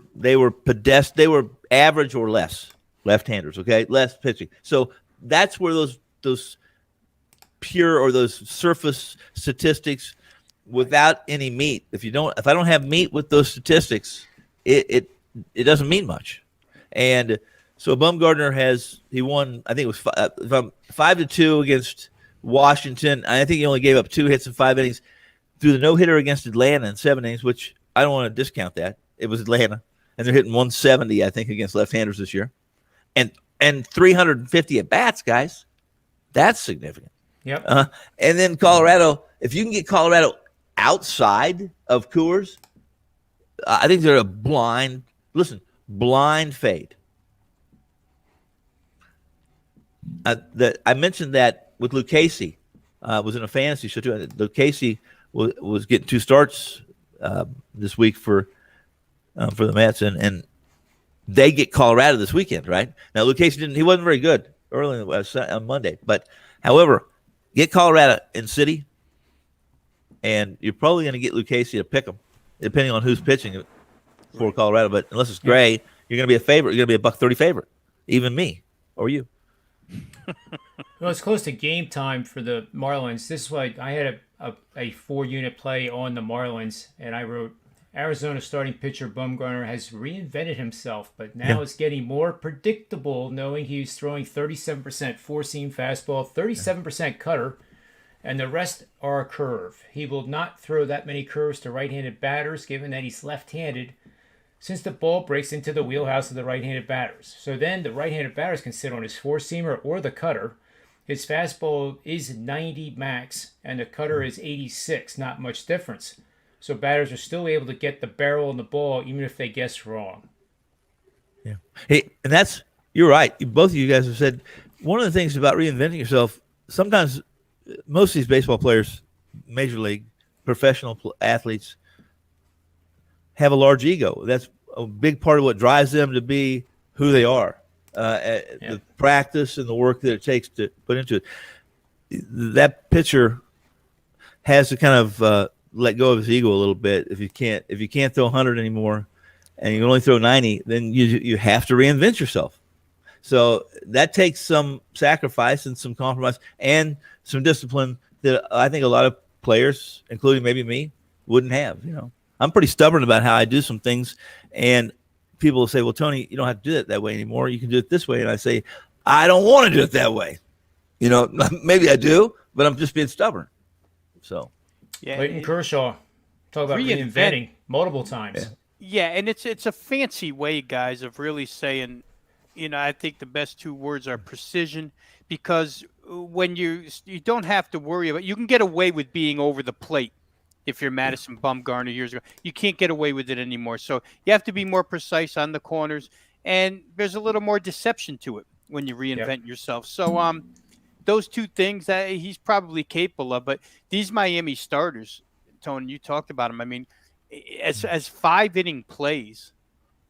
average or less left-handers. Okay, less pitching. So that's where those pure or those surface statistics without any meat. If I don't have meat with those statistics, it doesn't mean much. And so Bumgarner he won, I think it was 5-2 against Washington. I think he only gave up 2 hits in 5 innings. Threw the no-hitter against Atlanta in 7 innings, which I don't want to discount that. It was Atlanta, and they're hitting 170, I think, against left-handers this year. And 350 at-bats, guys. That's significant. Yep. And then Colorado, if you can get Colorado outside of Coors, I think they're a blind fade. I mentioned that with Luke Casey. Was in a fantasy show too. Luke Casey was getting 2 starts this week for the Mets, and they get Colorado this weekend, right? Now Luke Casey he wasn't very good early on Monday, but however, get Colorado in City, and you're probably going to get Luke Casey to pick them, depending on who's pitching for Colorado. But unless it's Gray, you're going to be a favorite. You're going to be a $1.30 favorite, even me or you. Well, it's close to game time for the Marlins. This is why I had a 4-unit play on the Marlins, and I wrote, Arizona starting pitcher Bumgarner has reinvented himself, but now it's getting more predictable, knowing he's throwing 37% four-seam fastball, 37% cutter, and the rest are a curve. He will not throw that many curves to right-handed batters, given that he's left-handed, since the ball breaks into the wheelhouse of the right-handed batters. So then the right-handed batters can sit on his four-seamer or the cutter. His fastball is 90 max, and the cutter is 86, not much difference. So batters are still able to get the barrel on the ball, even if they guess wrong. Yeah. Hey, and you're right. Both of you guys have said one of the things about reinventing yourself, sometimes most of these baseball players, major league, professional athletes, have a large ego. That's a big part of what drives them to be who they are. The practice and the work that it takes to put into it. That pitcher has to kind of let go of his ego a little bit. If you can't throw 100 anymore, and you can only throw 90, then you have to reinvent yourself. So that takes some sacrifice and some compromise and some discipline that I think a lot of players, including maybe me, wouldn't have. I'm pretty stubborn about how I do some things, and people will say, well, Tony, you don't have to do it that way anymore. You can do it this way. And I say, I don't want to do it that way. You know, maybe I do, but I'm just being stubborn. So Yeah, Clayton Kershaw, talk about reinvent. reinventing multiple times. Yeah, and it's a fancy way, guys, of really saying, I think the best two words are precision, because when you don't have to worry about, you can get away with being over the plate if you're Madison Bumgarner years ago. You can't get away with it anymore. So you have to be more precise on the corners, and there's a little more deception to it when you Yep. reinvent yourself. So those two things that he's probably capable of. But these Miami starters, Tony, you talked about them. I mean, as 5 inning plays,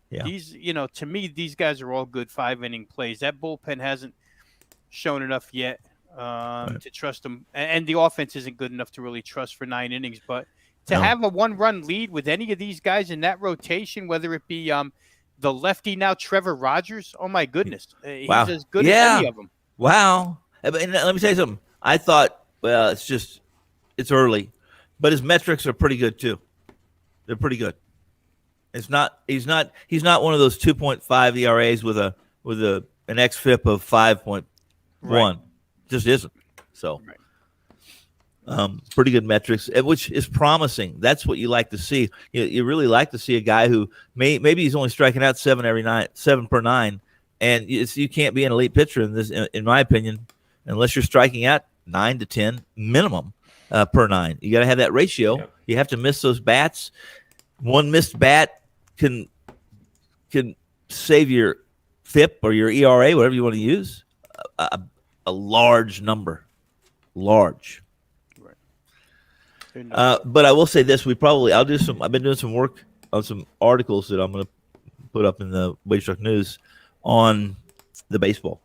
yeah, these, to me, these guys are all good 5 inning plays. That bullpen hasn't shown enough yet right. to trust them, and the offense isn't good enough to really trust for 9 innings. But to No. have a 1-run lead with any of these guys in that rotation, whether it be the lefty now Trevor Rogers, oh my goodness, he's Wow. as good as Yeah. any of them. Wow. And let me tell you something. I thought, well, it's early, but his metrics are pretty good too. They're pretty good. It's not. He's not one of those 2.5 ERAs with an xFIP of 5.1. Right. Just isn't. So, Right. pretty good metrics, which is promising. That's what you like to see. You really like to see a guy who maybe he's only striking out 7 per 9, and you can't be an elite pitcher in my opinion, unless you're striking out 9 to 10 minimum per 9. You got to have that ratio. Yep. You have to miss those bats. One missed bat can save your FIP or your ERA, whatever you want to use, a large number, large. But I will say this: I've been doing some work on some articles that I'm going to put up in the Wager Truck News on the baseball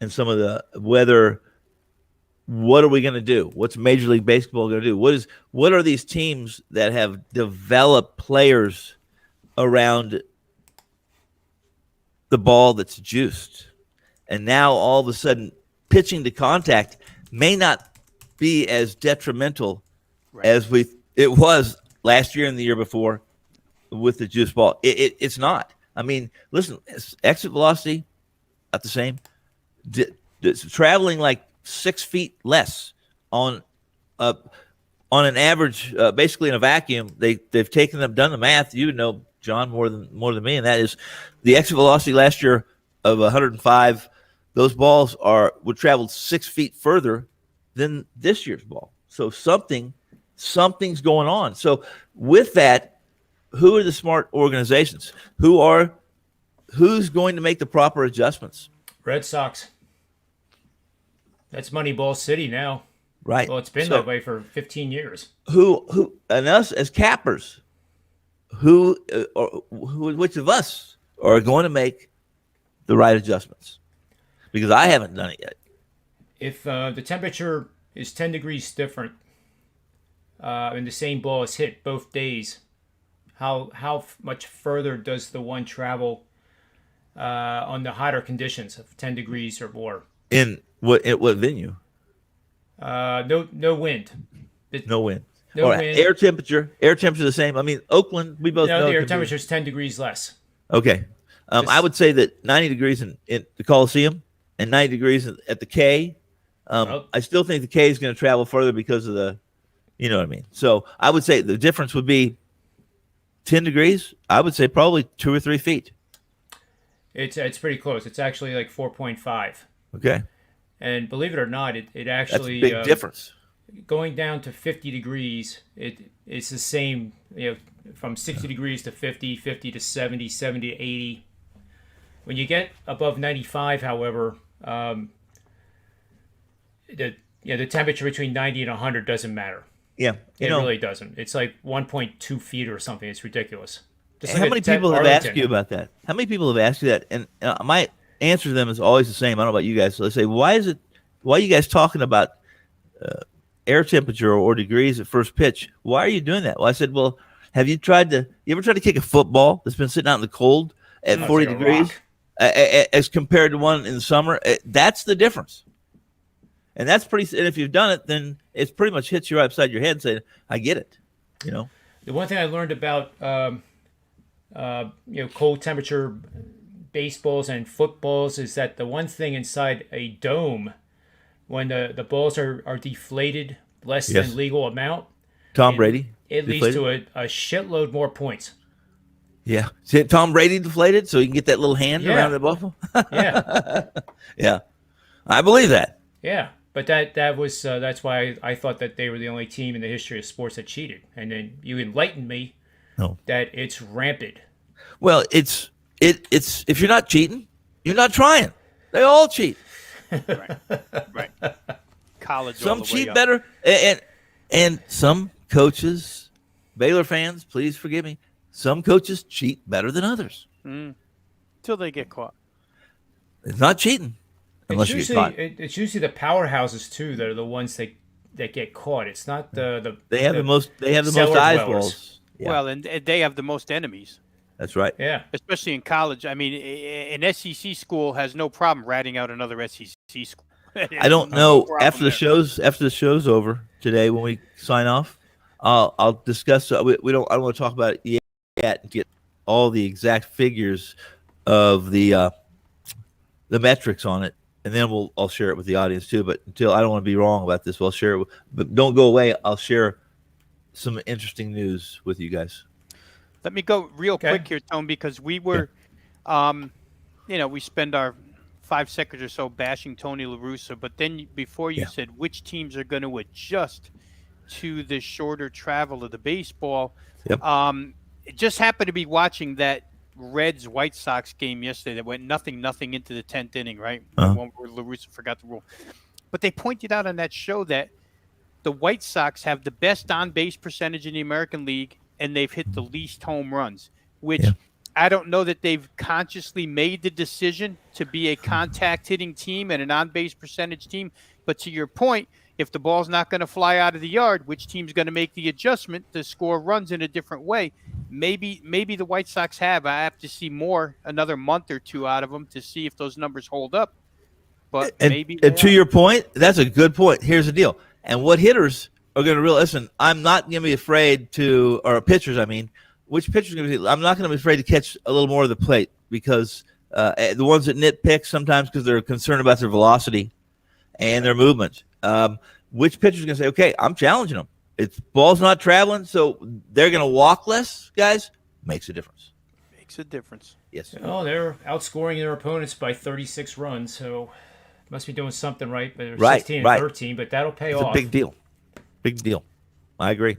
and some of the weather. What are we going to do? What's Major League Baseball going to do? What are these teams that have developed players around the ball that's juiced, and now all of a sudden pitching to contact may not be as detrimental as it was last year and the year before with the juice ball. It's not. I mean, listen, exit velocity not the same. It's traveling like 6 feet less on an average, basically in a vacuum. They've done the math. You know, John, more than me, and that is the exit velocity last year of 105. Those balls would travel 6 feet further than this year's ball. So something's going on. So with that, who are the smart organizations? Who's going to make the proper adjustments? Red Sox. That's Moneyball City now. Right. Well, it's been that way for 15 years. Who and us as cappers, which of us are going to make the right adjustments? Because I haven't done it yet. If the temperature is 10 degrees different and the same ball is hit both days, how much further does the one travel on the hotter conditions of 10 degrees or more? In what venue? No wind. No wind. No wind. Air temperature the same. I mean, Oakland, we both know the air temperature is 10 degrees less. Okay. I would say that 90 degrees in the Coliseum and 90 degrees at the K. I still think the K is going to travel further because of the, you know what I mean? So I would say the difference would be 10 degrees. I would say probably 2 or 3 feet. It's pretty close. It's actually like 4.5. Okay. And believe it or not, it actually that's a big difference. Going down to 50 degrees, it's the same. From 60 degrees to 50, 50 to 70, 70 to 80. When you get above 95, however, the temperature between 90 and 100 doesn't matter. Yeah, it really doesn't. It's like 1.2 feet or something. It's ridiculous. How many people have asked you about that? How many people have asked you that? And my answer to them is always the same. I don't know about you guys. So they say, why are you guys talking about air temperature or degrees at first pitch? Why are you doing that? Well, I said, well, you ever tried to kick a football that's been sitting out in the cold at 40 degrees as compared to one in the summer? That's the difference. And and if you've done it, then it's pretty much hits you right upside your head and saying, I get it. The one thing I learned about, cold temperature baseballs and footballs is that the one thing inside a dome when the balls are deflated less Yes. than legal amount, Tom it, Brady it leads to a shitload more points. Yeah. See, Tom Brady deflated so he can get that little hand around Yeah, the buffalo. yeah, Yeah, I believe that. yeah. But that was that's why I thought that they were the only team in the history of sports that cheated. And then you enlightened me No. that it's rampant. Well, it's if you're not cheating, you're not trying. They all cheat. Right. Right. College all Some the way cheat up. better, and some coaches, Baylor fans, please forgive me. Some coaches cheat better than others. Till they get caught. It's not cheating unless you get caught. It's usually the powerhouses too that are the ones that get caught. It's not the They have the most. They have the most cellar eyes dwellers. balls. Yeah, Well, and they have the most enemies, that's right. Yeah. especially in college. I mean, an SEC school has no problem ratting out another SEC school. I don't No know problem after the there. show's over today when we sign off. I'll discuss. We don't. I don't want to talk about it yet and get all the exact figures of the metrics on it, and then I'll share it with the audience too. But until I don't want to be wrong about this, I'll share it. But don't go away. I'll share some interesting news with you guys. Let me go real Okay. quick here, Tone, because we were, we spend our 5 seconds or so bashing Tony La Russa, but then before you Yeah. said which teams are going to adjust to the shorter travel of the baseball, Yep. it just happened to be watching that Reds White Sox game yesterday that went nothing into the 10th inning, right? Uh-huh. The one where La Russa forgot the rule. But they pointed out on that show that the White Sox have the best on-base percentage in the American League, and they've hit the least home runs, which Yeah. I don't know that they've consciously made the decision to be a contact hitting team and an on-base percentage team. But to your point, if the ball's not going to fly out of the yard, which team's going to make the adjustment to score runs in a different way? Maybe the White Sox have. I have to see another month or two out of them to see if those numbers hold up. But maybe And to your point, that's a good point. Here's the deal. And what hitters are going to listen, I'm not going to be afraid to, or pitchers, I mean, which pitchers going to be, I'm not going to be afraid to catch a little more of the plate because the ones that nitpick sometimes because they're concerned about their velocity and their movement. Which pitcher's going to say, okay, I'm challenging them. It's ball's not traveling, so they're going to walk less, guys. Makes a difference. makes a difference. Yes. Oh, they're outscoring their opponents by 36 runs, so must be doing something right. But they're Right, 16 and right. 13, but that'll pay It's off. a big deal. Big deal. I agree.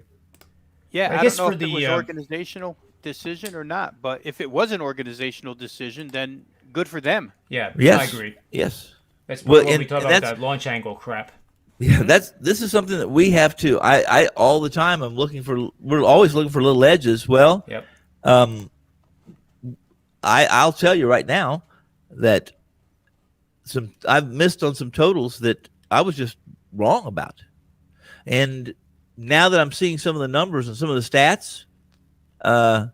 Yeah, I I guess don't know for if it the, was organizational decision or not, but if it was an organizational decision, then good for them. Yeah, Yes. I agree. Yes. That's Well, when we and talk about that's- that launch angle crap. Yeah, this is something that we have to. I all the time. We're always looking for little edges. Well, Yep. I'll tell you right now that I've missed on some totals that I was just wrong about, and now that I'm seeing some of the numbers and some of the stats, I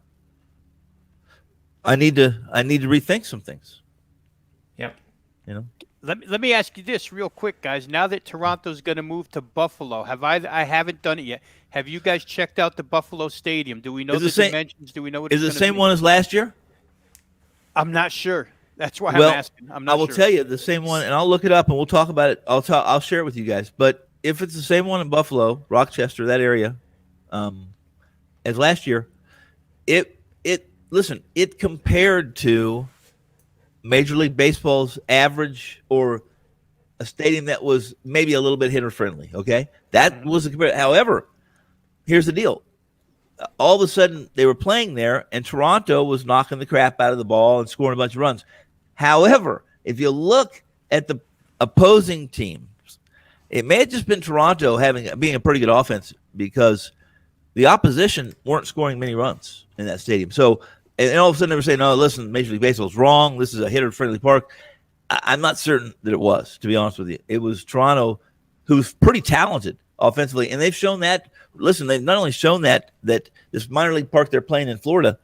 need to rethink some things. Yep. You know. Let me ask you this real quick, guys. Now that Toronto's going to move to Buffalo, I haven't done it yet. Have you guys checked out the Buffalo Stadium? Do we know Is the the same- dimensions? Do we know what Is it it's the gonna same be? one as last year? I'm not sure. That's why Well, I'm asking. I'm not I will sure. tell you the same one, and I'll look it up and we'll talk about it. I'll share it with you guys. But if it's the same one in Buffalo, Rochester, that area, as last year, it compared to Major League Baseball's average or a stadium that was maybe a little bit hitter friendly. Okay, that was a compare. However, here's the deal. All of a sudden, they were playing there, and Toronto was knocking the crap out of the ball and scoring a bunch of runs. However, if you look at the opposing teams, it may have just been Toronto being a pretty good offense because the opposition weren't scoring many runs in that stadium. So, and all of a sudden they were saying, "No, listen, Major League Baseball is wrong. This is a hitter-friendly park." I'm not certain that it was, to be honest with you. It was Toronto, who's pretty talented offensively, and they've shown that. Listen, they've not only shown that this minor league park they're playing in Florida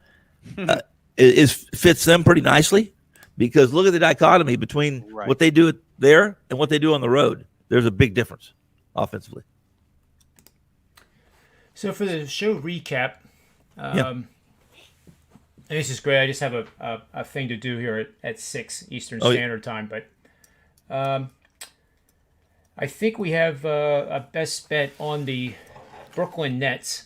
fits them pretty nicely, because look at the dichotomy between what they do there and what they do on the road. There's a big difference offensively. So for the show recap, Yeah. and this is great. I just have a thing to do here at 6 Eastern Oh, yeah. Standard Time, but I think we have a best bet on the Brooklyn Nets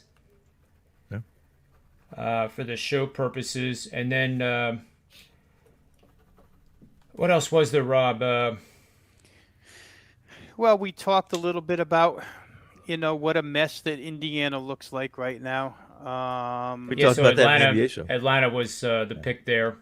for the show purposes. And then what else was there, Rob? Well, we talked a little bit about, what a mess that Indiana looks like right now. We talked about that in the NBA show. Atlanta was the pick there.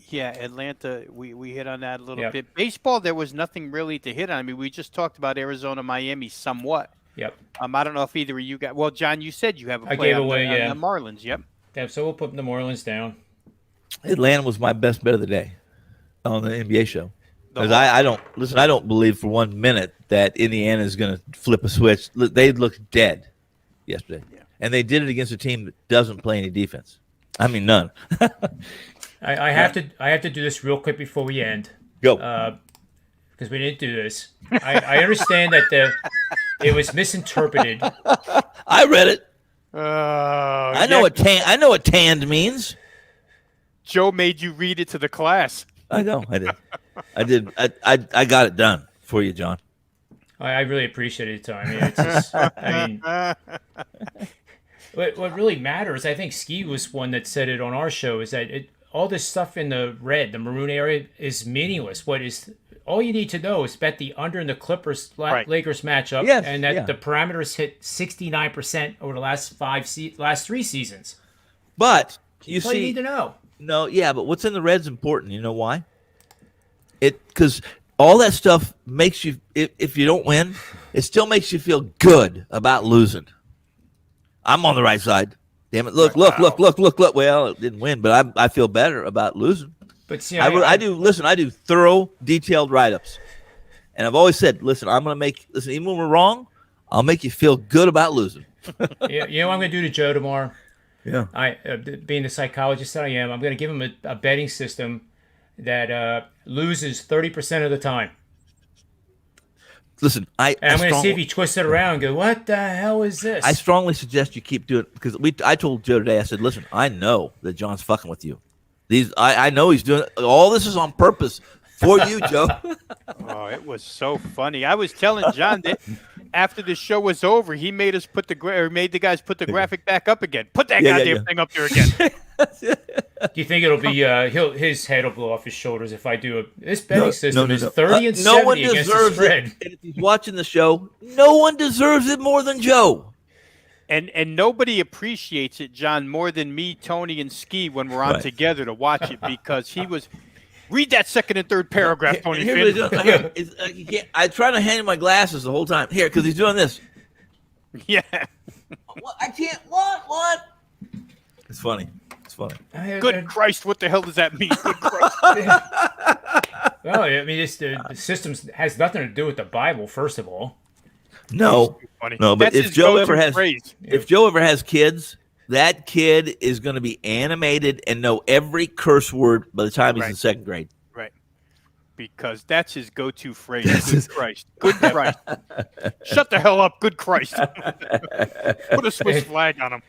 Yeah, Atlanta, we hit on that a little Yep. bit. Baseball, there was nothing really to hit on. I mean, we just talked about Arizona, Miami somewhat. Yep. I don't know if either of you got – well, John, you said you have a I play gave on away, the Marlins. Yep. Yeah, so we'll put the Marlins down. Atlanta was my best bet of the day on the NBA show. Because I don't believe for 1 minute that Indiana is going to flip a switch. They looked dead yesterday. Yeah. And they did it against a team that doesn't play any defense. I mean, none. I have to do this real quick before we end. Go. Because we didn't do this. I understand that it was misinterpreted. I read it. I know what tanned means. Joe made you read it to the class. I know. I did. I got it done for you, John. I really appreciate it, Tom. I mean, it's just, what really matters, I think Ski was one that said it on our show, is that all this stuff in the red, the maroon area, is meaningless. All you need to know is bet the under in the Clippers Lakers matchup, Yes, and that the parameters hit 69% over the last 3 seasons. But That's all you need to know. No, yeah, but what's in the red's important. You know why? Because all that stuff makes you, if you don't win, it still makes you feel good about losing. I'm on the right side. Damn it! Look! Well, it didn't win, but I feel better about losing. But see, I do. Listen, I do thorough, detailed write-ups, and I've always said, listen, I'm going to listen. Even when we're wrong, I'll make you feel good about losing. Yeah, you know what I'm going to do to Joe tomorrow? Yeah. Being the psychologist that I am, I'm going to give him a betting system that loses 30% of the time. Listen, I'm going to see if he twists it around and go, what the hell is this? I strongly suggest you keep doing it because I told Joe today, I said, listen, I know that John's fucking with you. I know he's doing it. All this is on purpose for you, Joe. Oh, it was so funny. I was telling John that after the show was over, he made us made the guys put the graphic back up again. Put that goddamn thing up there again. Do you think it'll be his head will blow off his shoulders if I do this betting system is 30 and 70 against the spread? And if he's watching the show, no one deserves it more than Joe. And nobody appreciates it, John, more than me, Tony, and Ski when we're on together to watch it because he was. Read that second and third paragraph, Tony. I try to hand him my glasses the whole time. Here, because he's doing this. Yeah. What? I can't. What? It's funny. Good Christ, what the hell does that mean? Good Christ. Well, I mean, the system has nothing to do with the Bible, first of all. No, but That's if Joe ever has kids, that kid is going to be animated and know every curse word by the time he's in 2nd grade. Right. Because that's his go-to phrase. Good Christ. Good Christ. Shut the hell up. Good Christ. Put a Swiss flag on him.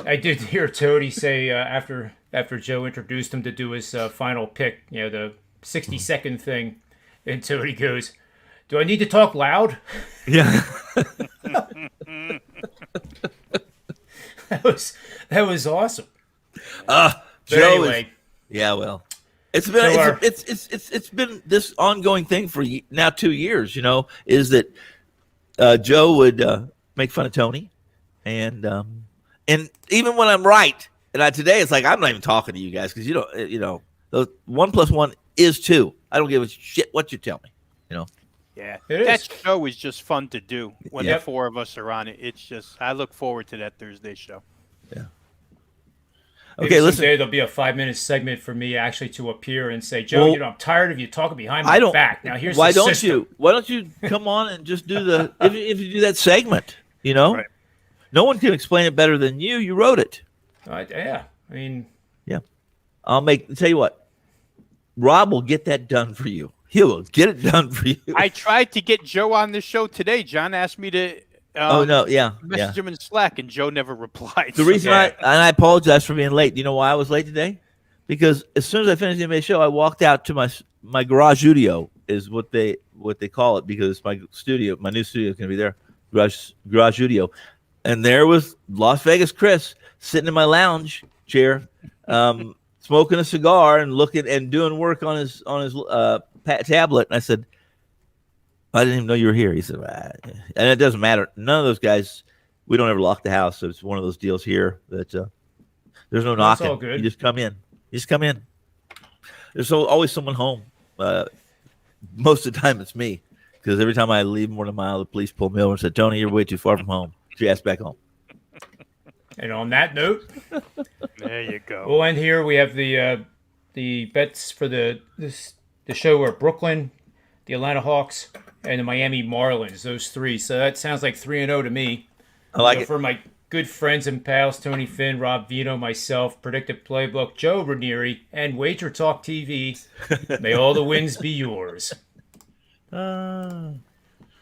I did hear Tony say after Joe introduced him to do his final pick, the 60-second thing, and Tony goes, "Do I need to talk loud?" Yeah. That was awesome. Joe anyway, well, it's been it's been this ongoing thing for now 2 years. Is that Joe would make fun of Tony, and even when I'm right, and today it's like I'm not even talking to you guys because the 1 + 1 is 2. I don't give a shit what you tell me. Yeah, that show is just fun to do when the 4 of us are on it. It's just I look forward to that Thursday show. Yeah. Okay, listen. Someday there'll be a 5-minute segment for me actually to appear and say, Joe, I'm tired of you talking behind my back. Now here's why the don't system. you? Why don't you come on and just do the if you do that segment? Right. No one can explain it better than you. You wrote it. Yeah, I mean, yeah. Tell you what, Rob will get that done for you. He will get it done for you. I tried to get Joe on the show today. John asked me to. Message him in Slack, and Joe never replied. The reason I apologize for being late. Do you know why I was late today? Because as soon as I finished the NBA show, I walked out to my garage studio, is what what they call it because my new studio is going to be there, garage studio, and there was Las Vegas Chris sitting in my lounge chair, smoking a cigar and looking and doing work on his tablet. And I said, I didn't even know you were here. He said, and it doesn't matter. None of those guys. We don't ever lock the house, so it's one of those deals here that there's no knocking. all good. You just come in. There's always someone home. Most of the time, it's me because every time I leave more than a mile, the police pull me over and say, "Tony, you're way too far from home. Get your ass back home." And on that note, There you go. we'll end here. We have the bets for the show are Brooklyn, the Atlanta Hawks, and the Miami Marlins. Those three. So that sounds like 3-0 to me. I like it. For my good friends and pals, Tony Finn, Rob Vito, myself, Predictive Playbook, Joe Ranieri, and Wager Talk TV, may all the wins be yours.